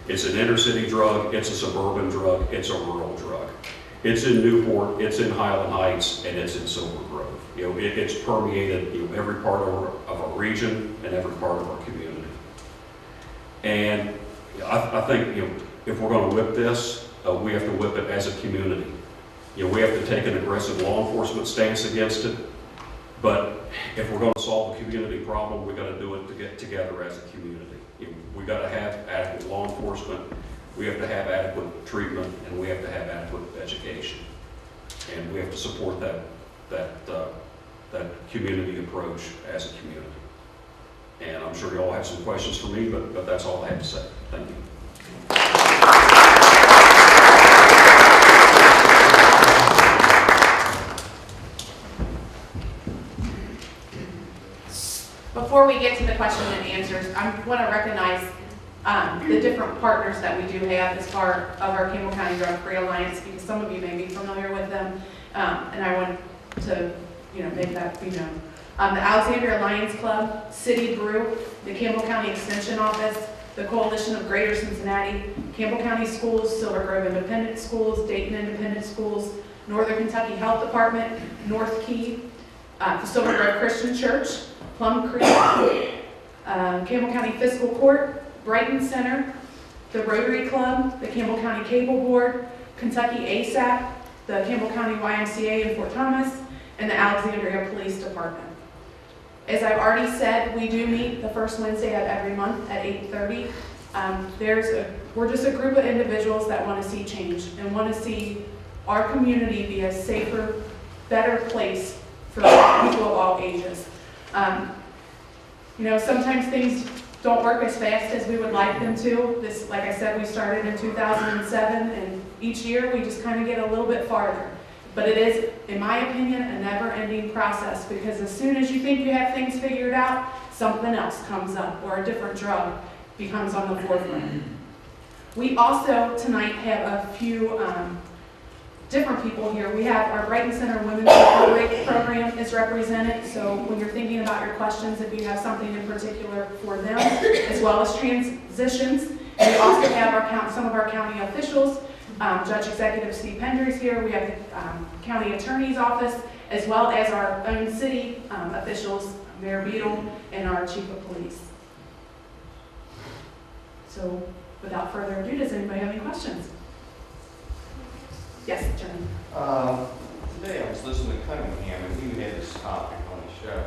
It's an inner city drug, it's a suburban drug, it's a rural drug. It's in Newport, it's in Highland Heights, and it's in Silver Grove. It's permeated every part of our region and every part of our community. And I think if we're going to whip this, we have to whip it as a community. We have to take an aggressive law enforcement stance against it. But if we're going to solve a community problem, we got to do it to get together as a community. We got to have adequate law enforcement, we have to have adequate treatment, and we have to have adequate education. And we have to support that community approach as a community. And I'm sure you all have some questions for me, but that's all I have to say. Thank you. Before we get to the question and answers, I want to recognize the different partners that we do have as part of our Campbell County Drug Free Alliance, because some of you may be familiar with them, and I want to make that be known. The Alexandria Lions Club, City Brew, the Campbell County Extension Office, the Coalition of Greater Cincinnati, Campbell County Schools, Silver Grove Independent Schools, Dayton Independent Schools, Northern Kentucky Health Department, North Key, the Silver Grove Christian Church, Plum Creek, Campbell County Fiscal Court, Brighton Center, the Rotary Club, the Campbell County Cable Board, Kentucky ASAP, the Campbell County YMCA in Fort Thomas, and the Alexandria Police Department. As I've already said, we do meet the first Wednesday of every month at 8:30. We're just a group of individuals that want to see change and want to see our community be a safer, better place for people of all ages. Sometimes things don't work as fast as we would like them to. This, like I said, we started in 2007, and each year we just kind of get a little bit farther. But it is, in my opinion, a never-ending process, because as soon as you think you have things figured out, something else comes up, or a different drug becomes on the forefront. We also, tonight, have a few different people here. We have our Brighton Center Women's Recovery Program is represented, so when you're thinking about your questions, if you have something in particular for them, as well as transitions. And we also have some of our county officials. Judge Executive Steve Pendry's here. We have the County Attorney's Office, as well as our own city officials, Mayor Beadle and our Chief of Police. So without further ado, does anybody have any questions? Yes, Jeremy. Today I was listening to Cunningham, and he had this topic on the show,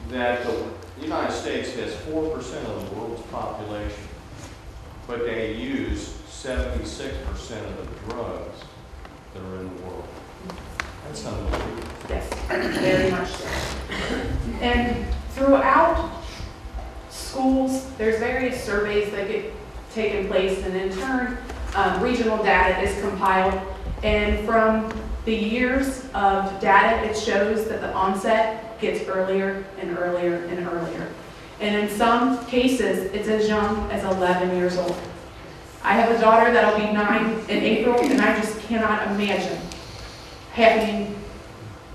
that the United States has 4% of the world's population, but they use 76% of the drugs that are in the world. That's unbelievable. Yes, very much so. And throughout schools, there's various surveys that get taken place, and in turn, regional data is compiled. And from the years of data, it shows that the onset gets earlier and earlier and earlier. And in some cases, it's as young as 11 years old. I have a daughter that'll be 9 in April, and I just cannot imagine having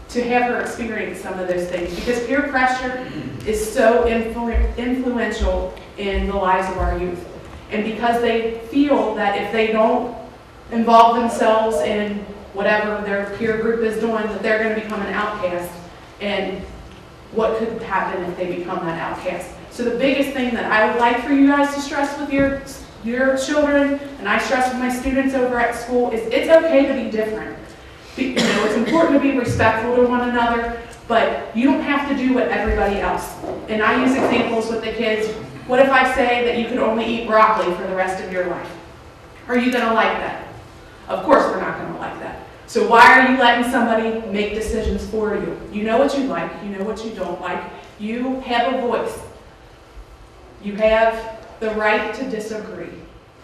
to have her experience some of those things, because peer pressure is so influential in the lives of our youth. And because they feel that if they don't involve themselves in whatever their peer group is doing, that they're going to become an outcast, and what could happen if they become that outcast. So the biggest thing that I would like for you guys to stress with your children, and I stress with my students over at school, is it's okay to be different. It's important to be respectful to one another, but you don't have to do what everybody else. And I use examples with the kids. What if I say that you could only eat broccoli for the rest of your life? Are you going to like that? Of course we're not going to like that. So why are you letting somebody make decisions for you? You know what you like, you know what you don't like. You have a voice. You have the right to disagree,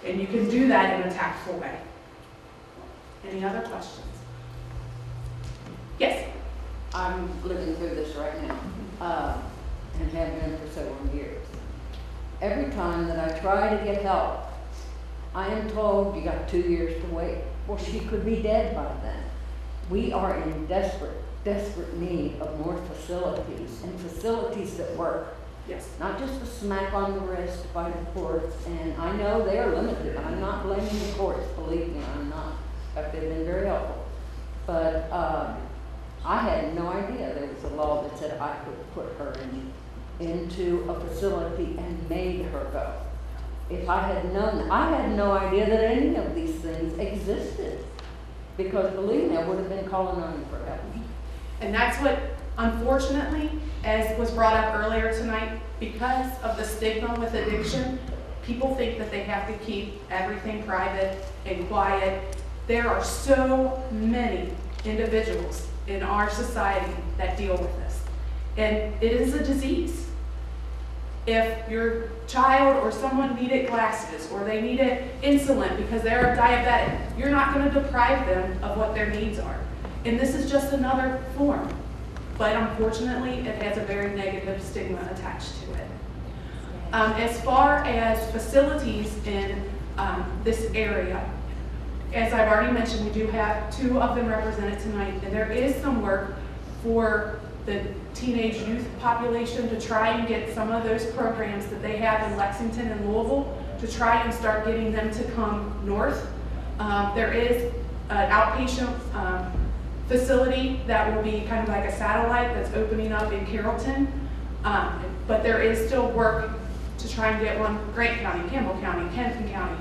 and you can do that in a tactful way. Any other questions? Yes? I'm living through this right now, and have been for several years. Every time that I try to get help, I am told you got 2 years to wait. Well, she could be dead by then. We are in desperate need of more facilities, and facilities that work. Yes. Not just a smack on the wrist by the courts, and I know they are limited. I'm not blaming the courts, believe me, I'm not. They've been very helpful. But I had no idea there was a law that said I could put her into a facility and made her go. If I had known, I had no idea that any of these things existed. Because believe me, I would have been calling on you for help. And that's what, unfortunately, as was brought up earlier tonight, because of the stigma with addiction, people think that they have to keep everything private and quiet. There are so many individuals in our society that deal with this. And it is a disease. If your child or someone needed glasses or they needed insulin because they're diabetic, you're not going to deprive them of what their needs are. And this is just another form. But unfortunately, it has a very negative stigma attached to it. As far as facilities in this area, as I've already mentioned, we do have 2 of them represented tonight, and there is some work for the teenage youth population to try and get some of those programs that they have in Lexington and Louisville to try and start getting them to come north. There is an outpatient facility that will be kind of like a satellite that's opening up in Carrollton, but there is still work to try and get one in Grant County, Campbell County, Kenton County,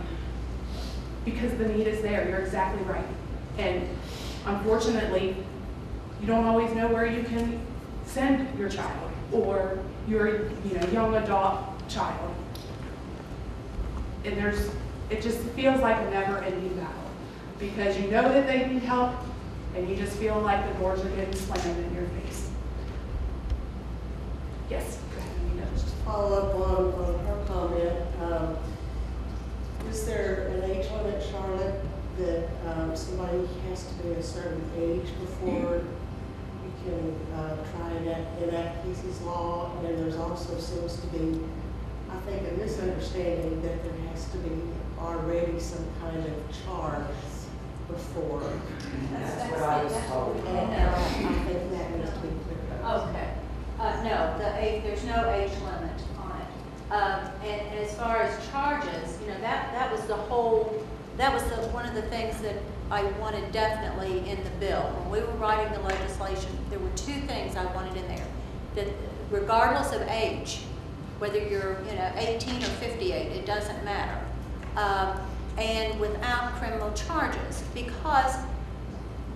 because the need is there. You're exactly right. And unfortunately, you don't always know where you can send your child or your young adult child. And it just feels like a never-ending battle because you know that they need help and you just feel like the doors are getting slammed in your face. Yes, go ahead, Anita. Just to follow up on her comment, is there an age limit, Charlotte, that somebody has to be a certain age before you can try and enact Casey's law? And there's also seems to be, I think, a misunderstanding that there has to be already some kind of charge before. That's what I was told. And I think that needs to be cleared up. Okay. No, there's no age limit on it. And as far as charges, that was one of the things that I wanted definitely in the bill. When we were writing the legislation, there were 2 things I wanted in there. That regardless of age, whether you're 18 or 58, it doesn't matter. And without criminal charges, because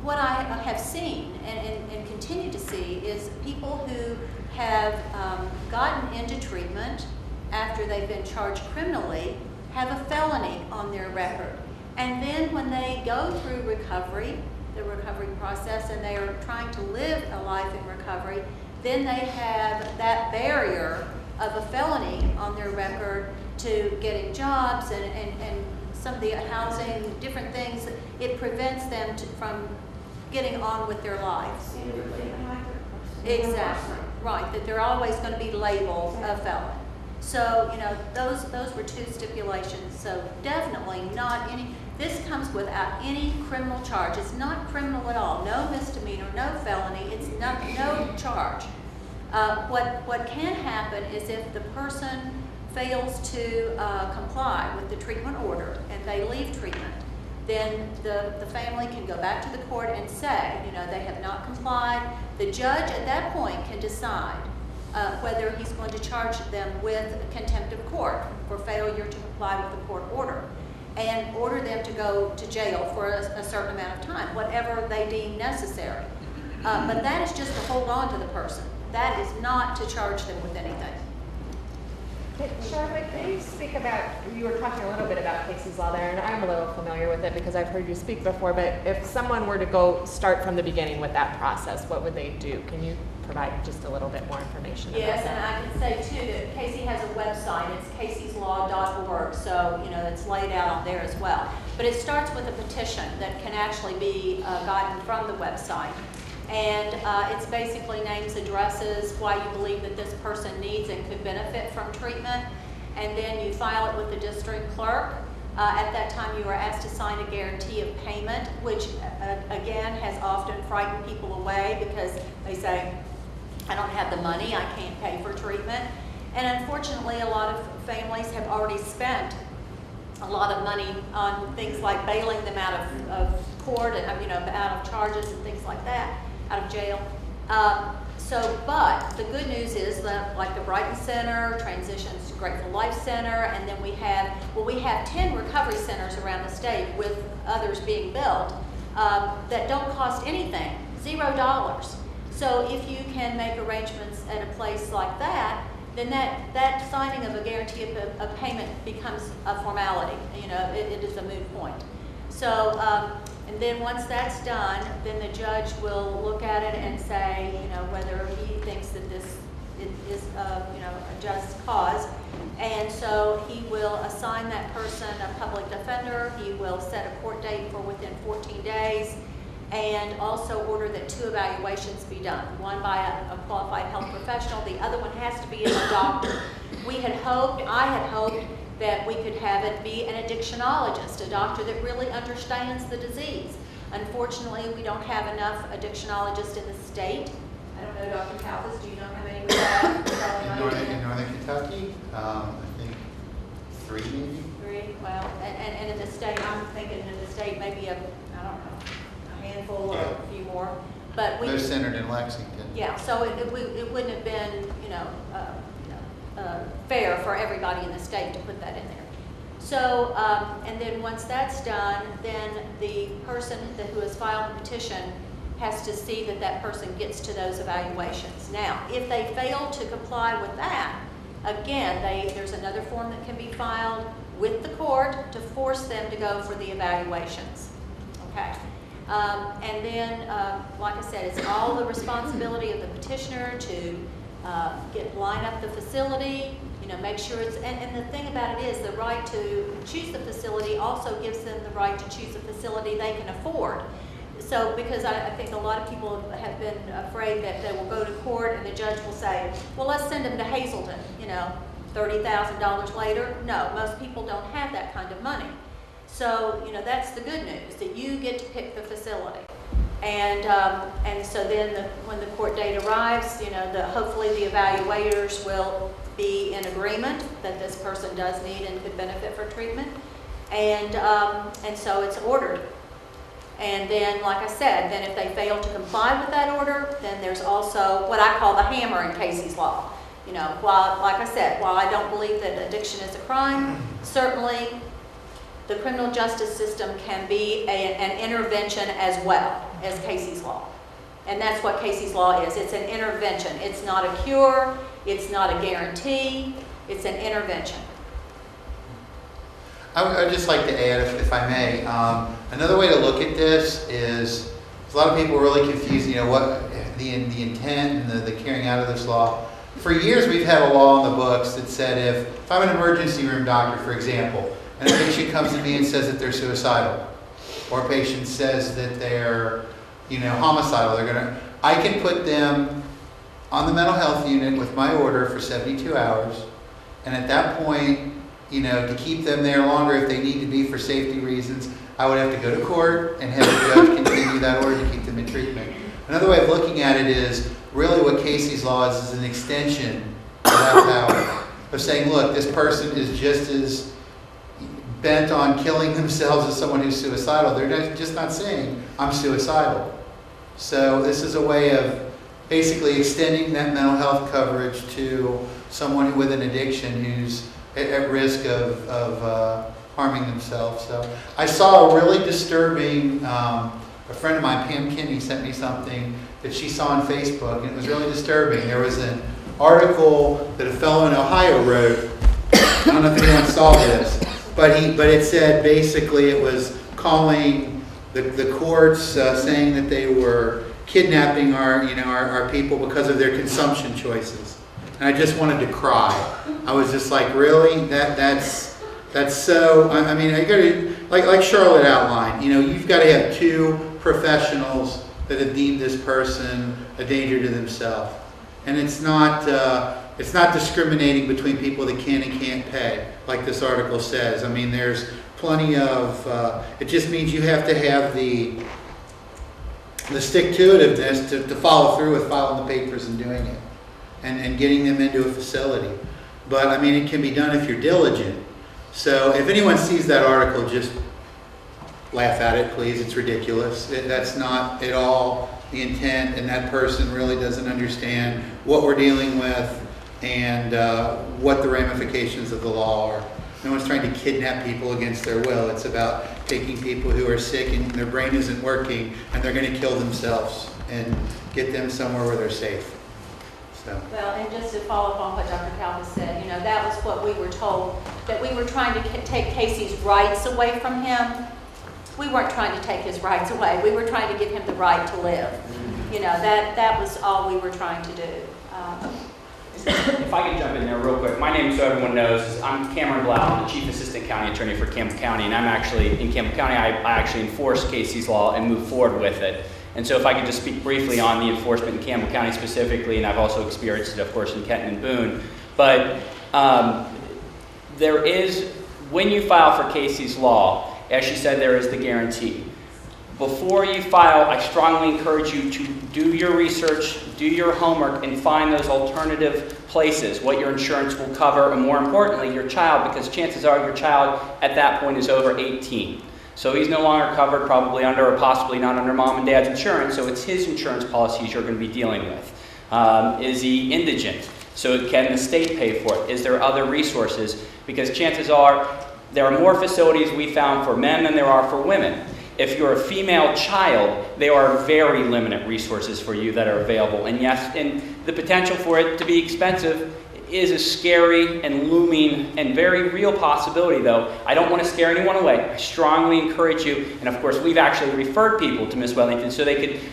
what I have seen and continue to see is people who have gotten into treatment after they've been charged criminally have a felony on their record. And then when they go through recovery, the recovery process, and they are trying to live a life in recovery, then they have that barrier of a felony on their record to getting jobs and some of the housing, different things. It prevents them from getting on with their lives. Exactly, right, that they're always going to be labeled a felon. So, those were 2 stipulations, so definitely not any, this comes without any criminal charge. It's not criminal at all, no misdemeanor, no felony, it's no charge. What can happen is if the person fails to comply with the treatment order and they leave treatment, then the family can go back to the court and say, they have not complied. The judge at that point can decide whether he's going to charge them with contempt of court for failure to comply with the court order and order them to go to jail for a certain amount of time, whatever they deem necessary. But that is just to hold on to the person. That is not to charge them with anything. Charlotte, can you speak about, you were talking a little bit about Casey's Law there, and I'm a little familiar with it because I've heard you speak before, but if someone were to go start from the beginning with that process, what would they do? Can you provide just a little bit more information about Yes, that? and I can say too that Casey has a website, it's caseyslaw.org, so it's laid out on there as well. But it starts with a petition that can actually be gotten from the website. And it's basically names, addresses, why you believe that this person needs and could benefit from treatment. And then you file it with the district clerk. At that time, you were asked to sign a guarantee of payment, which again has often frightened people away because they say, I don't have the money, I can't pay for treatment. And unfortunately, a lot of families have already spent a lot of money on things like bailing them out of court and out of charges and things like that, out of jail. But the good news is that like the Brighton Center transitions to Grateful Life Center, and then we have 10 recovery centers around the state with others being built that don't cost anything, $0. So if you can make arrangements at a place like that, then that signing of a guarantee of payment becomes a formality. It is a moot point. So, and then once that's done, then the judge will look at it and say, whether he thinks that this is, a just cause. And so he will assign that person a public defender. He will set a court date for within 14 days. And also order that 2 evaluations be done, one by a qualified health professional, the other one has to be a doctor. I had hoped that we could have it be an addictionologist, a doctor that really understands the disease. Unfortunately, we don't have enough addictionologists in the state. I don't know, Dr. Kalfas, do you know how many we have? In Northern Kentucky, I think 3 maybe. 3, well, and in the state, I'm thinking in the state maybe I don't know, handful or a few more, but They're centered in Lexington. Yeah, so it wouldn't have been, fair for everybody in the state to put that in there. So, and then once that's done, then the person who has filed the petition has to see that that person gets to those evaluations. Now, if they fail to comply with that, again, there's another form that can be filed with the court to force them to go for the evaluations. Okay. And then, like I said, it's all the responsibility of the petitioner to line up the facility, make sure it's, and the thing about it is the right to choose the facility also gives them the right to choose a facility they can afford. So, because I think a lot of people have been afraid that they will go to court and the judge will say, well, let's send them to Hazleton, $30,000 later. No, most people don't have that kind of money. So, that's the good news, that you get to pick the facility. And so then when the court date arrives, hopefully the evaluators will be in agreement that this person does need and could benefit for treatment. And so it's ordered. And then, like I said, then if they fail to comply with that order, then there's also what I call the hammer in Casey's Law. While, like I said, while I don't believe that addiction is a crime, certainly the criminal justice system can be an intervention as well as Casey's Law. And that's what Casey's Law is. It's an intervention. It's not a cure. It's not a guarantee. It's an intervention. I would just like to add, if I may, another way to look at this is a lot of people are really confused, what the intent and the carrying out of this law. For years, we've had a law in the books that said if I'm an emergency room doctor, for example, and a patient comes to me and says that they're suicidal, or a patient says that they're, homicidal, I can put them on the mental health unit with my order for 72 hours, and at that point, to keep them there longer if they need to be for safety reasons, I would have to go to court and have the judge continue that order to keep them in treatment. Another way of looking at it is really what Casey's Law is an extension of that power of saying, look, this person is just as bent on killing themselves as someone who's suicidal. They're just not saying, I'm suicidal. So this is a way of basically extending that mental health coverage to someone with an addiction who's at risk of harming themselves. So I saw a really disturbing, a friend of mine, Pam Kinney, sent me something that she saw on Facebook, and it was really disturbing. There was an article that a fellow in Ohio wrote. I don't know if anyone saw this, but it said basically it was calling the courts saying that they were kidnapping our people because of their consumption choices. And I just wanted to cry. I was just like, really? That's so. I mean, I got to like Charlotte outlined. You've got to have 2 professionals that have deemed this person a danger to themselves. And it's not it's not discriminating between people that can and can't pay, like this article says. I mean, there's plenty of, it just means you have to have the stick-to-itiveness to follow through with filing the papers and doing it and getting them into a facility. But I mean, it can be done if you're diligent. So if anyone sees that article, just laugh at it, please. It's ridiculous. That's not at all the intent, and that person really doesn't understand what we're dealing with and what the ramifications of the law are. No one's trying to kidnap people against their will. It's about taking people who are sick and their brain isn't working and they're going to kill themselves and get them somewhere where they're safe. So. Well, and just to follow up on what Dr. Calvis said, you know, that was what we were told, that we were trying to take Casey's rights away from him. We weren't trying to take his rights away. We were trying to give him the right to live. You know, that was all we were trying to do. If I could jump in there real quick. My name, so everyone knows, is I'm Cameron Blau. I'm the Chief Assistant County Attorney for Campbell County, and I'm actually, in Campbell County, I actually enforce Casey's law and move forward with it. And so if I could just speak briefly on the enforcement in Campbell County specifically, and I've also experienced it, of course, in Kenton and Boone. But there is, when you file for Casey's law, as she said, there is the guarantee. Before you file, I strongly encourage you to do your research, do your homework, and find those alternative places, what your insurance will cover, and more importantly, your child, because chances are your child at that point is over 18. So he's no longer covered probably under or possibly not under mom and dad's insurance, so it's his insurance policies you're going to be dealing with. Is he indigent? So can the state pay for it? Is there other resources? Because chances are there are more facilities we found for men than there are for women. If you're a female child, there are very limited resources for you that are available. And yes, and the potential for it to be expensive is a scary and looming and very real possibility, though. I don't want to scare anyone away. I strongly encourage you, and of course we've actually referred people to Ms. Wellington so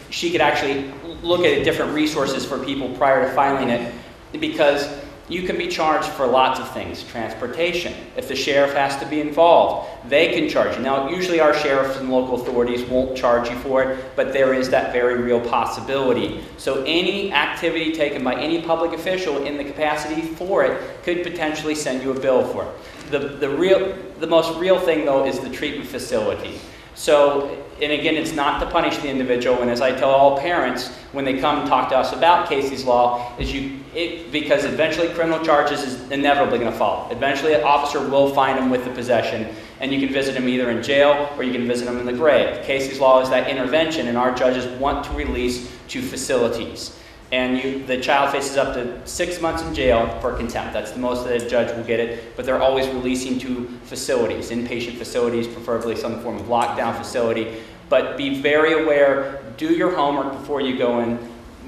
she could actually look at different resources for people prior to filing it, because you can be charged for lots of things. Transportation. If the sheriff has to be involved, they can charge you. Now, usually our sheriffs and local authorities won't charge you for it, but there is that very real possibility. So any activity taken by any public official in the capacity for it could potentially send you a bill for it. The most real thing, though, is the treatment facility. So, and again, it's not to punish the individual, and as I tell all parents when they come and talk to us about Casey's law, because eventually criminal charges is inevitably going to follow. Eventually an officer will find them with the possession, and you can visit them either in jail or you can visit them in the grave. Casey's law is that intervention, and our judges want to release to facilities. And the child faces up to 6 months in jail for contempt. That's the most that a judge will get it, but they're always releasing to facilities, inpatient facilities, preferably some form of lockdown facility. But be very aware, do your homework before you go in,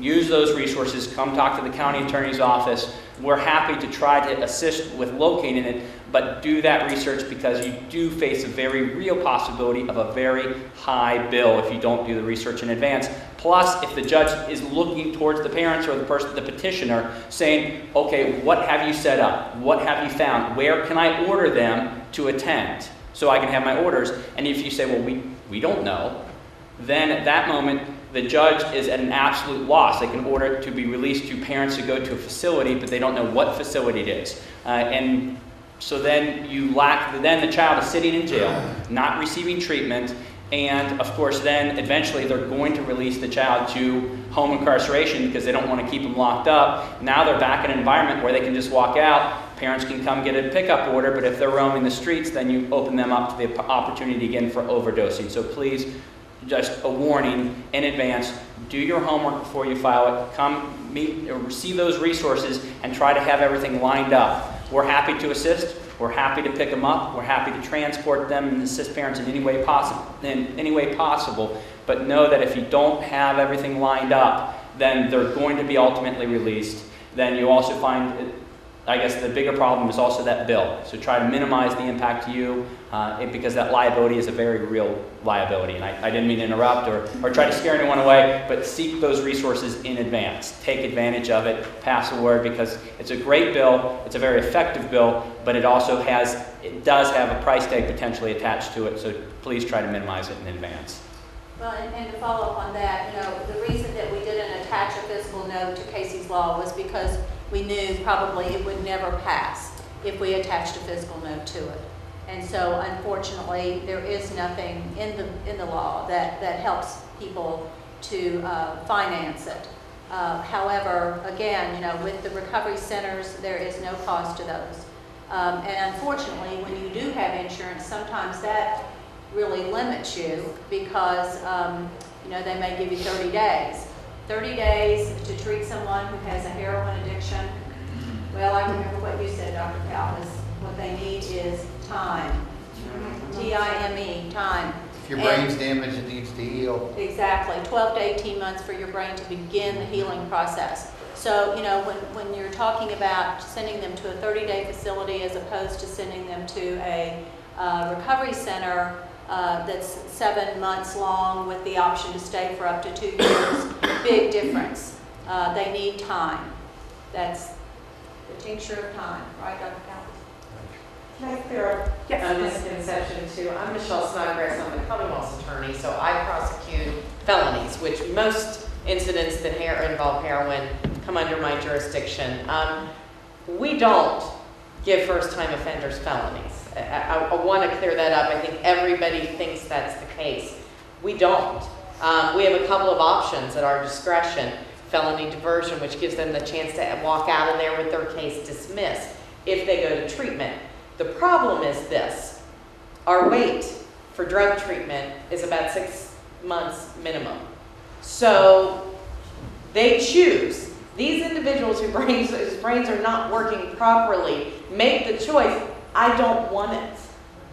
use those resources, come talk to the county attorney's office. We're happy to try to assist with locating it, but do that research because you do face a very real possibility of a very high bill if you don't do the research in advance. Plus, if the judge is looking towards the parents or the petitioner saying, okay, what have you set up? What have you found? Where can I order them to attend so I can have my orders? And if you say, well, we don't know, then at that moment, the judge is at an absolute loss. They can order it to be released to parents to go to a facility, but they don't know what facility it is. And so then then the child is sitting in jail, not receiving treatment, and of course then eventually they're going to release the child to home incarceration because they don't want to keep them locked up. Now they're back in an environment where they can just walk out. Parents can come get a pickup order, but if they're roaming the streets, then you open them up to the opportunity again for overdosing. So please, just a warning in advance, do your homework before you file it. Come meet or receive those resources and try to have everything lined up. We're happy to assist. We're happy to pick them up. We're happy to transport them and assist parents in any way possible. But know that if you don't have everything lined up, then they're going to be ultimately released. Then you also find, I guess the bigger problem is also that bill. So try to minimize the impact to you because that liability is a very real liability. And I didn't mean to interrupt or try to scare anyone away, but seek those resources in advance. Take advantage of it, pass a word, because it's a great bill, it's a very effective bill, but it does have a price tag potentially attached to it, so please try to minimize it in advance. Well, and to follow up on that, the reason that we didn't attach a physical note to Casey's law was because we knew probably it would never pass if we attached a physical note to it. And so unfortunately, there is nothing in the law that helps people to finance it. However, again, with the recovery centers, there is no cost to those. And unfortunately, when you do have insurance, sometimes that really limits you because, they may give you 30 days. 30 days to treat someone who has a heroin addiction. Well, I remember what you said, Dr. Kalvis. What they need is time. T-I-M-E, time. If your brain's damaged, it needs to heal. Exactly, 12 to 18 months for your brain to begin the healing process. So, when you're talking about sending them to a 30-day facility as opposed to sending them to a recovery center that's 7 months long with the option to stay for up to 2 years, big difference. They need time. That's the tincture of time, right, Dr. Kalvis? Can I clear up a misconception too? I'm Michelle Snodgrass, I'm the Commonwealth's attorney, so I prosecute felonies, which most incidents that involve heroin come under my jurisdiction. We don't give first-time offenders felonies. I want to clear that up. I think everybody thinks that's the case. We don't. We have a couple of options at our discretion. Felony diversion, which gives them the chance to walk out of there with their case dismissed if they go to treatment. The problem is this: our wait for drug treatment is about 6 months minimum. So they choose. These individuals whose brains are not working properly make the choice, I don't want it.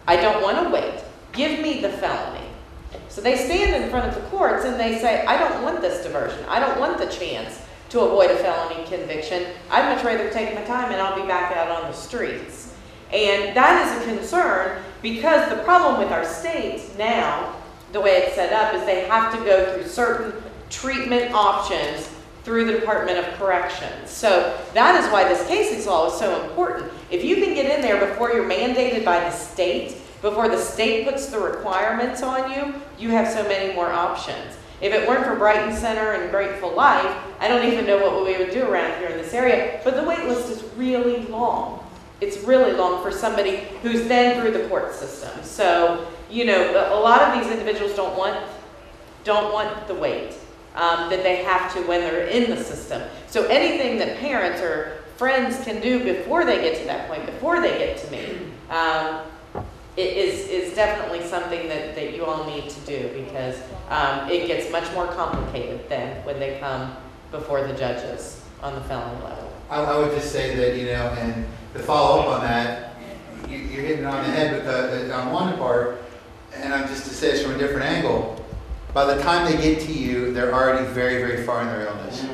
I don't want to wait. Give me the felony. So they stand in front of the courts and they say, I don't want this diversion. I don't want the chance to avoid a felony conviction. I'd much rather take my time and I'll be back out on the streets. And that is a concern because the problem with our state now, the way it's set up, is they have to go through certain treatment options through the Department of Corrections. So that is why this cases law is so important. If you can get in there before you're mandated by the state, before the state puts the requirements on you, you have so many more options. If it weren't for Brighton Center and Grateful Life, I don't even know what we would do around here in this area, but the wait list is really long. It's really long for somebody who's then through the court system. So, a lot of these individuals don't want the wait that they have to when they're in the system. So anything that parents or friends can do before they get to that point, before they get to me, it is definitely something that you all need to do because it gets much more complicated than when they come before the judges on the felony level. I would just say that, and to follow up on that, you're hitting it on the head on one part, and I'm just to say this from a different angle. By the time they get to you, they're already very, very far in their illness.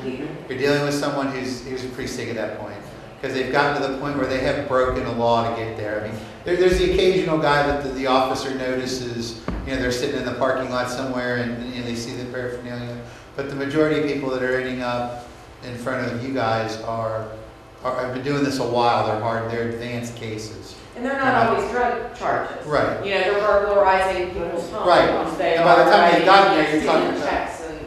You're dealing with someone who's pretty sick at that point because they've gotten to the point where they have broken the law to get there. I mean, there's the occasional guy that the officer notices, they're sitting in the parking lot somewhere and they see the paraphernalia. But the majority of people that are ending up in front of you guys have been doing this a while. They're advanced cases. And they're not always drug charges. Right. They're burglarizing people's homes. Right. And by the time they've gotten there, you're talking about checks and,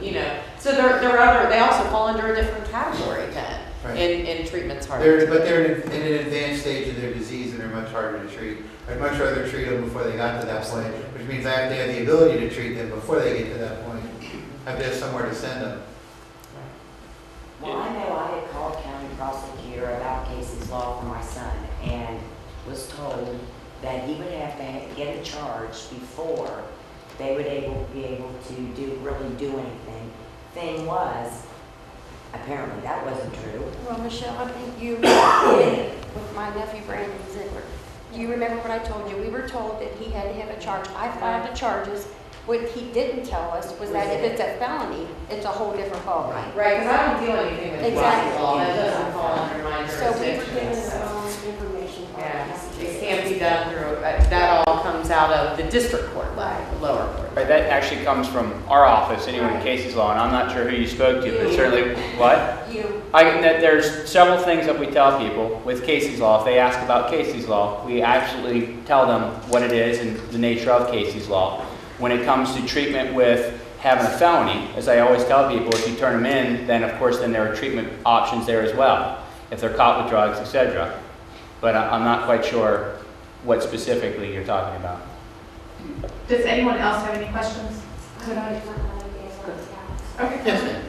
so they also fall under a different category then in treatments harder. But they're in an advanced stage of their disease and they're much harder to treat. I'd much rather treat them before they got to that point, which means I have to have the ability to treat them before they get to that point. I have to have somewhere to send them. Well, I know I had called county prosecutor about cases law for my son and was told that he would have to get a charge before they would be able to really do anything. Thing was, apparently that wasn't true. Well, Michelle, I think you did with my nephew Brandon Ziegler. Do you remember what I told you? We were told that he had to have a charge. I filed the charges. What he didn't tell us was that if it's a felony, it's a whole different ballgame. Right, because I don't do anything with Exactly. law. That doesn't fall under my So we jurisdiction. were given the wrong information. Yeah, it can't be done through, that all comes out of the district court level, the lower court. Right, that actually comes from our office, anyway, in cases law, and I'm not sure who you spoke to, but certainly, what? There's several things that we tell people with cases law. If they ask about cases law, we absolutely tell them what it is and the nature of cases law. When it comes to treatment with having a felony, as I always tell people, if you turn them in, then of course then there are treatment options there as well. if they're caught with drugs, etc. But I'm not quite sure what specifically you're talking about. Does anyone else have any questions? Could I? Okay. Yes, ma'am.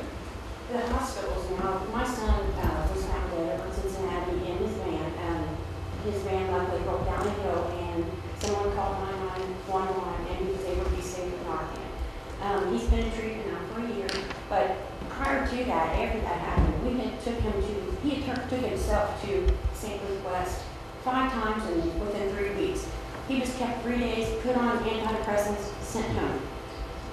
The hospitals now, my son was found dead up in Cincinnati in his van. His van luckily broke down a hill and someone called 911 and he was able to be saved with Narcan. He's been in treatment now for a year, but prior to that, after that happened, he took himself to St. Louis West 5 times within 3 weeks. He was kept 3 days, put on antidepressants, sent home.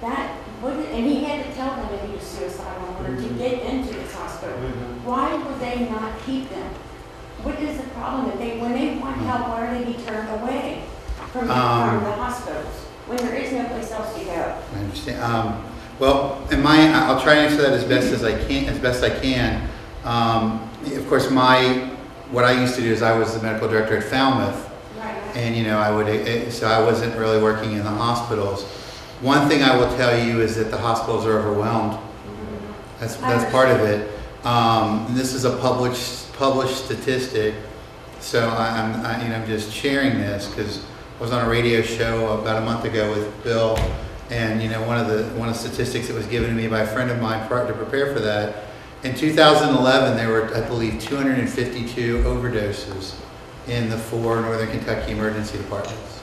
And he had to tell them that he was suicidal in order to get into this hospital. Why would they not keep them? What is the problem that when they want help, why are they being turned away from the hospitals when there is no place else to go? I understand. Well, I'll try to answer that as best I can. Of course, what I used to do is I was the medical director at Falmouth, and so I wasn't really working in the hospitals. One thing I will tell you is that the hospitals are overwhelmed. That's part of it. This is a published statistic, so I'm just sharing this because I was on a radio show about a month ago with Bill, and one of the statistics that was given to me by a friend of mine to prepare for that. In 2011, there were, I believe, 252 overdoses in the 4 Northern Kentucky emergency departments.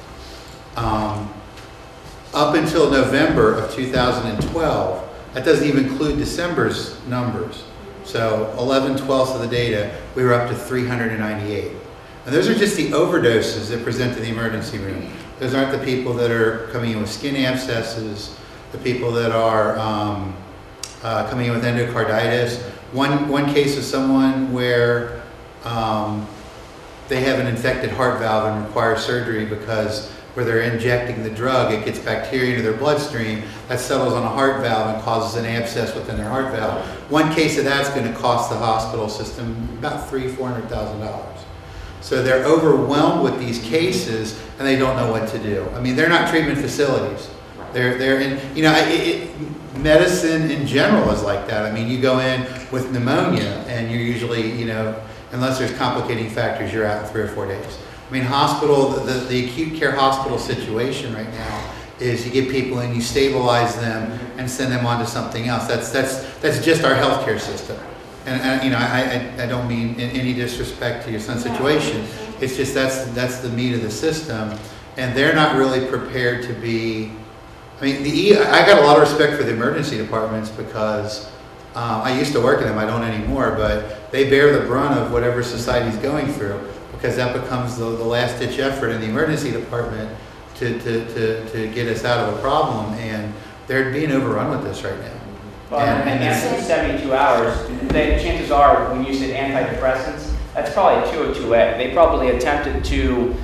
Up until November of 2012, that doesn't even include December's numbers. So 11/12 of the data, we were up to 398. And those are just the overdoses that present to the emergency room. Those aren't the people that are coming in with skin abscesses, the people that are coming in with endocarditis. One case of someone where they have an infected heart valve and require surgery because where they're injecting the drug, it gets bacteria into their bloodstream, that settles on a heart valve and causes an abscess within their heart valve. One case of that's going to cost the hospital system about $300,000-$400,000. So they're overwhelmed with these cases and they don't know what to do. I mean, they're not treatment facilities. They're in, medicine in general is like that. I mean, you go in with pneumonia and you're usually, unless there's complicating factors, you're out in 3 or 4 days. I mean, the acute care hospital situation right now is you get people in, you stabilize them, and send them on to something else. That's just our healthcare system. And I don't mean in any disrespect to your son's situation. It's just that's the meat of the system, and they're not really prepared to be. I mean, I got a lot of respect for the emergency departments because I used to work in them. I don't anymore, but they bear the brunt of whatever society's going through, because that becomes the last ditch effort in the emergency department to get us out of a problem, and they're being overrun with this right now. Well, and that's 72 hours. Chances are, when you said antidepressants, that's probably 202A. They probably attempted to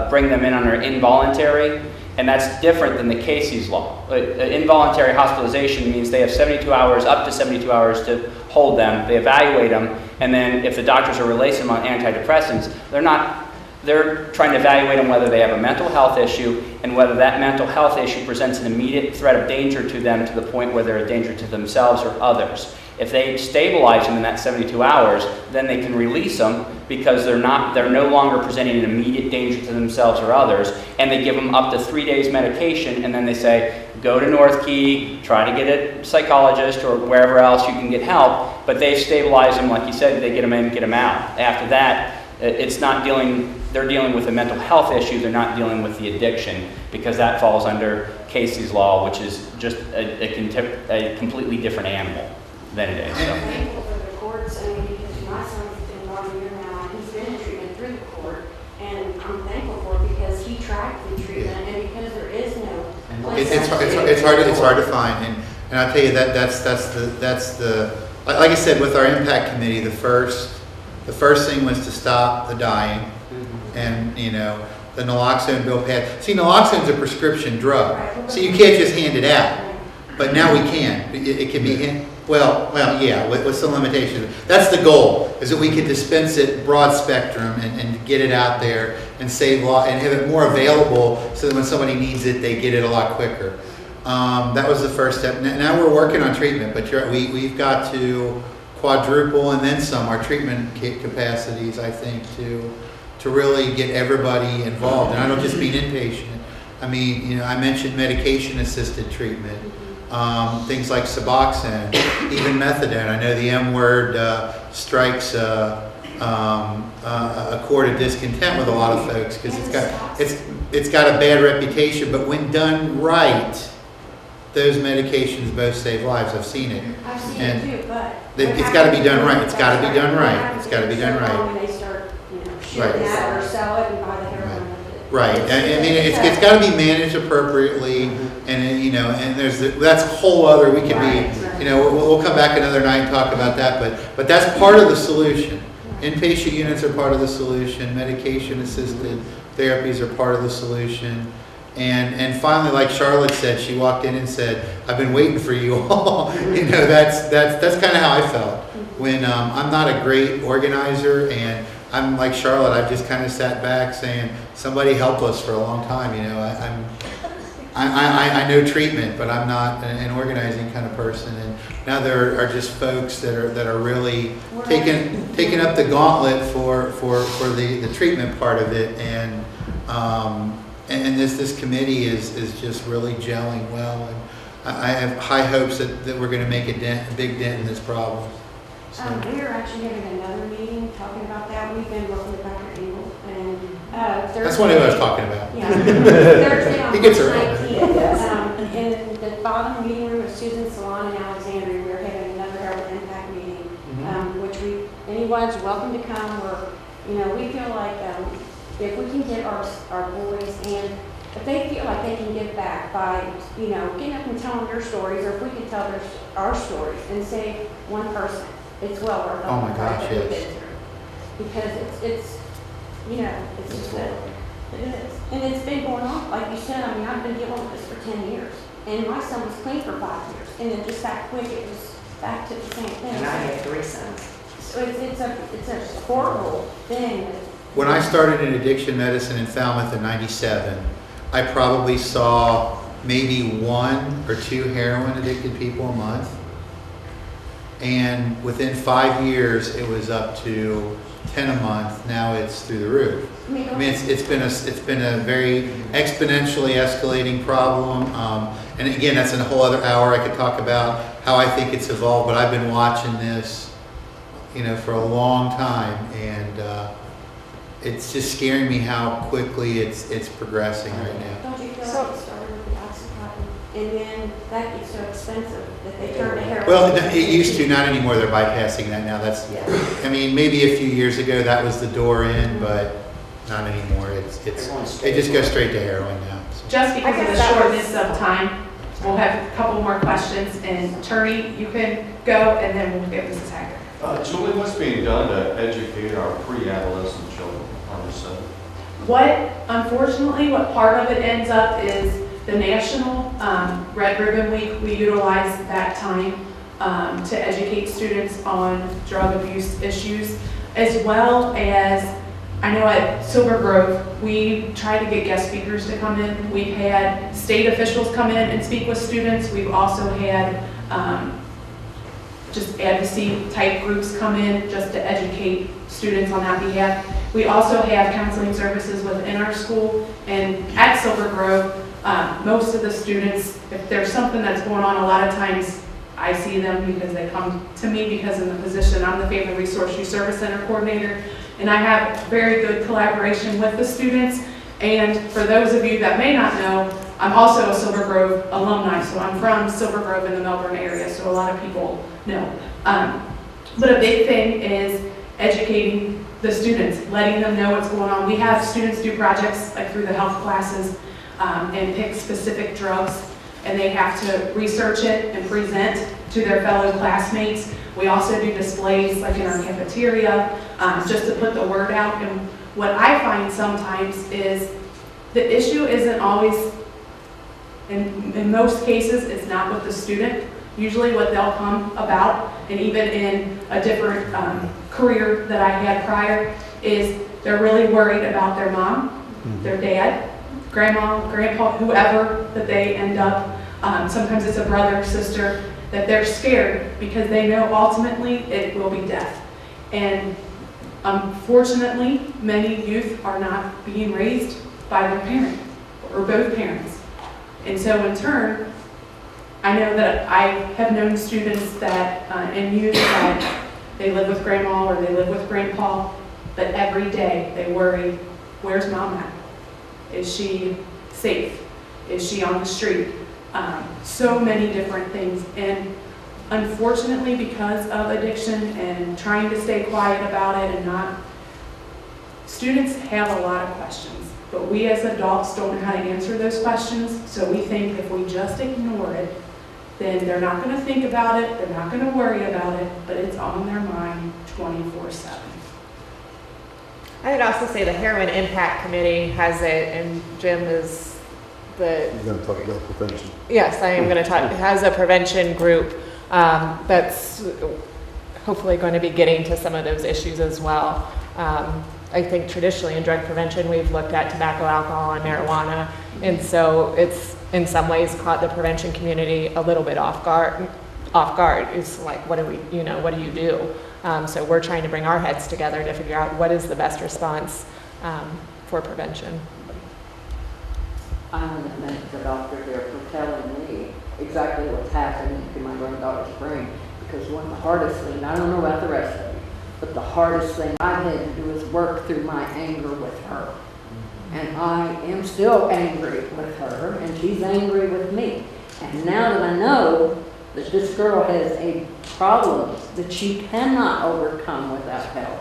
bring them in under involuntary, and that's different than the Casey's law. Involuntary hospitalization means they have 72 hours, up to 72 hours to hold them. They evaluate them, and then if the doctors are releasing them on antidepressants, they're trying to evaluate them whether they have a mental health issue and whether that mental health issue presents an immediate threat of danger to them to the point where they're a danger to themselves or others. If they stabilize them in that 72 hours, then they can release them because they're no longer presenting an immediate danger to themselves or others, and they give them up to 3 days medication, and then they say, go to North Key, try to get a psychologist or wherever else you can get help, but they've stabilized them, like you said, they get them in, get them out. After that, they're dealing with a mental health issue, they're not dealing with the addiction, because that falls under Casey's law, which is just a completely different animal than it is. I'm thankful for the courts, because my son's been 1 year now, and he's been in treatment through the court, and I'm thankful for it because he tracked the treatment, and because there is no place It's hard to find, and I'll tell you that's the like I said, with our impact committee, the first thing was to stop the dying, and the naloxone bill passed. See, naloxone's a prescription drug, so you can't just hand it out, but now we can. It can be well, yeah, with some limitations. That's the goal, is that we can dispense it broad spectrum and get it out there and save and have it more available so that when somebody needs it, they get it a lot quicker. That was the first step. Now we're working on treatment, but we've got to quadruple and then some our treatment capacities, I think, to really get everybody involved. And I don't just mean inpatient. I mean, you know, I mentioned medication-assisted treatment, things like Suboxone, even methadone. I know the M word strikes a chord of discontent with a lot of folks because it's got a bad reputation. But when done right, those medications both save lives. I've seen it. I've seen And it too, but. it's got to be done right. It's got to be done right. It's got to be done right. When they start, you know, Right. shooting that or sell it and buy the heroin with it. Right. I mean, it's got to be managed appropriately, and you know, and that's a whole other. We could be, you know, we'll come back another night and talk about that. But that's part of the solution. Inpatient units are part of the solution. Medication-assisted therapies are part of the solution. And finally, like Charlotte said, she walked in and said, "I've been waiting for you all." You know, that's kind of how I felt when I'm not a great organizer, and I'm like Charlotte. I've just kind of sat back saying, "Somebody help us," for a long time. You know, I know treatment, but I'm not an organizing kind of person. And now there are just folks that are really taking up the gauntlet for the treatment part of it, and this committee is just really gelling well. And I have high hopes that we're going to make a big dent in this problem. So. We're actually having another meeting talking about that. We've been working with Dr. Engel, and Thursday. That's what I was talking about. Yeah. Thursday on He gets March around. 19th. In the bottom meeting room of Susan Salon in Alexandria, we're having another Heroin Impact meeting, which anyone's welcome to come. We feel like if we can get our boys, and if they feel like they can give back by, getting up and telling their stories, or if we can tell our stories and save one person, it's well worth it. Oh my gosh, yes. Because it's just that it is. And it's been going on, like you said, I've been dealing with this for 10 years. And my son was clean for 5 years. And then just that quick, it was back to the same thing. And I had 3 sons. So it's a horrible thing. When I started in addiction medicine in Falmouth in '97, I probably saw maybe 1 or 2 heroin addicted people a month. And within 5 years, it was up to 10 a month. Now it's through the roof. I mean, it's been a very exponentially escalating problem. And again, that's in a whole other hour. I could talk about how I think it's evolved, but I've been watching this, for a long time, and it's just scaring me how quickly it's progressing right now. Don't you feel like it started with the Oxycontin, and then that gets so expensive that they turn to heroin? Well, it used to, not anymore. They're bypassing that now. Maybe a few years ago that was the door in, but not anymore. They just go straight to heroin now. So. Just because of the shortness of time, we'll have a couple more questions, and Attorney, you can go, and then we'll get Mrs. Hager. Julie, what's being done to educate our pre-adolescent children on this subject? Unfortunately, what part of it ends up is the National Red Ribbon Week. We utilize that time to educate students on drug abuse issues, as well as, I know at Silver Grove, we try to get guest speakers to come in. We've had state officials come in and speak with students. We've also had just advocacy type groups come in just to educate students on that behalf. We also have counseling services within our school, and at Silver Grove, most of the students, if there's something that's going on, a lot of times I see them because they come to me because in the position, I'm the Family Resource Youth Service Center coordinator, and I have very good collaboration with the students. And for those of you that may not know, I'm also a Silver Grove alumni, so I'm from Silver Grove in the Melbourne area, so a lot of people know. But a big thing is educating the students, letting them know what's going on. We have students do projects like through the health classes and pick specific drugs, and they have to research it and present to their fellow classmates. We also do displays like in our cafeteria just to put the word out. And what I find sometimes is the issue isn't always, in most cases, it's not with the student. Usually what they'll come about, and even in a different career that I had prior, is they're really worried about their mom, their dad, grandma, grandpa, whoever that they end up. Sometimes it's a brother, sister, that they're scared because they know ultimately it will be death. And unfortunately, many youth are not being raised by their parent or both parents. And so in turn, I know that I have known students that, and youth that they live with grandma or they live with grandpa, but every day they worry, where's mom at? Is she safe? Is she on the street? So many different things. And unfortunately, because of addiction and trying to stay quiet about it and not, students have a lot of questions, but we as adults don't know how to answer those questions. So we think if we just ignore it, then they're not going to think about it, they're not going to worry about it, but it's on their mind 24/7. I would also say the Heroin Impact Committee has it, and Jim is the... You're going to talk about prevention. Yes, I am going to talk, it has a prevention group that's hopefully going to be getting to some of those issues as well. I think traditionally in drug prevention, we've looked at tobacco, alcohol, and marijuana, and so it's in some ways caught the prevention community a little bit off guard. It's like, what do we, what do you do? So we're trying to bring our heads together to figure out what is the best response for prevention. I want to thank the doctor there for telling me exactly what's happening to my granddaughter's brain, because one of the hardest things, I don't know about the rest of you, but the hardest thing I've had to do is work through my anger with her. And I am still angry with her, and she's angry with me. And now that I know that this girl has a problem that she cannot overcome without help,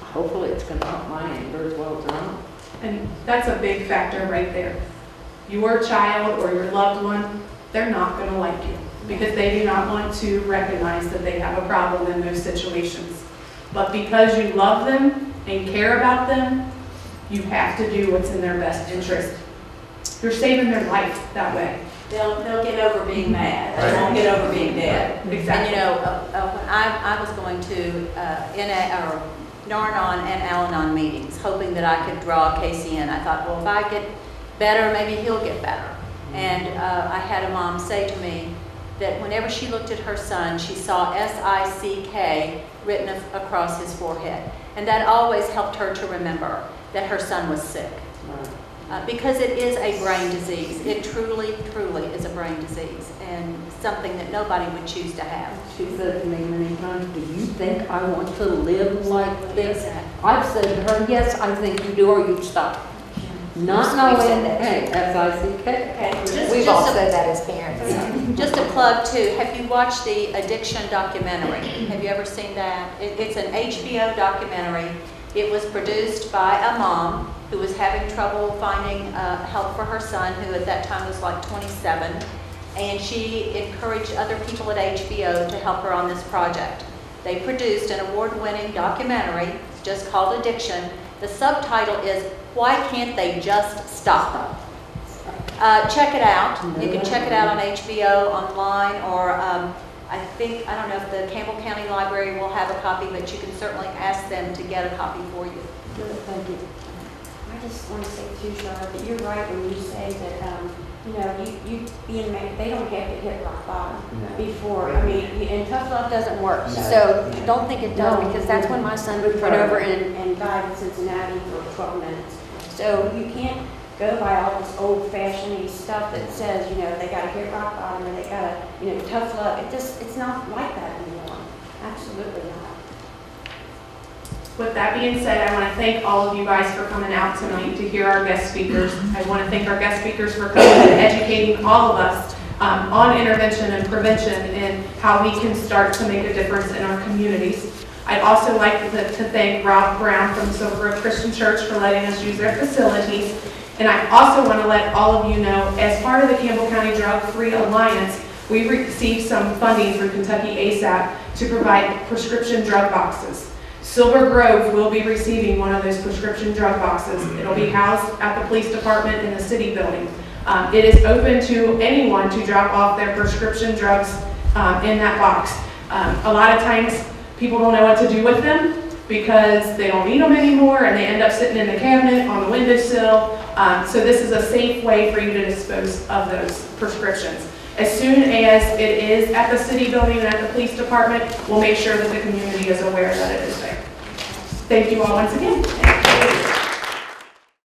hopefully it's going to help my anger as well as her own. And that's a big factor right there. Your child or your loved one, they're not going to like you because they do not want to recognize that they have a problem in those situations. But because you love them and care about them, you have to do what's in their best interest. You're saving their life that way. They'll get over being mad. They won't get over being dead. Exactly. And when I was going to Narnon and Al-Anon meetings, hoping that I could draw Casey in, I thought, well, if I get better, maybe he'll get better. And I had a mom say to me that whenever she looked at her son, she saw S-I-C-K written across his forehead. And that always helped her to remember that her son was sick. Because it is a brain disease. It truly, truly is a brain disease, and something that nobody would choose to have. She said to me many times, do you think I want to live like this? I've said to her, yes, I think you do, or you'd stop. Not knowing, hey, S-I-C-K. We've all said that as parents. Just a plug too, have you watched the addiction documentary? Have you ever seen that? It's an HBO documentary. It was produced by a mom who was having trouble finding help for her son, who at that time was like 27. And she encouraged other people at HBO to help her on this project. They produced an award-winning documentary just called Addiction. The subtitle is, Why Can't They Just Stop? Check it out. You can check it out on HBO, online, or I don't know if the Campbell County Library will have a copy, but you can certainly ask them to get a copy for you. Thank you. I just want to say too, Charlotte, that you're right when you say that, you being married, they don't have to hit rock bottom before, and tough love doesn't work. No. So don't think it does, because that's when my son would run over and died in Cincinnati for 12 minutes. So you can't go by all this old-fashioned stuff that says, they got to hit rock bottom or they got to, tough love. It's not like that anymore. Absolutely not. With that being said, I want to thank all of you guys for coming out tonight to hear our guest speakers. I want to thank our guest speakers for coming and educating all of us on intervention and prevention and how we can start to make a difference in our communities. I'd also like to thank Rob Brown from Silver Grove Christian Church for letting us use their facilities. And I also want to let all of you know, as part of the Campbell County Drug Free Alliance, we received some funding through Kentucky ASAP to provide prescription drug boxes. Silver Grove will be receiving one of those prescription drug boxes. It'll be housed at the police department in the city building. It is open to anyone to drop off their prescription drugs in that box. A lot of times people don't know what to do with them because they don't need them anymore and they end up sitting in the cabinet on the windowsill. So this is a safe way for you to dispose of those prescriptions. As soon as it is at the city building and at the police department, we'll make sure that the community is aware that it is there. Thank you all once again.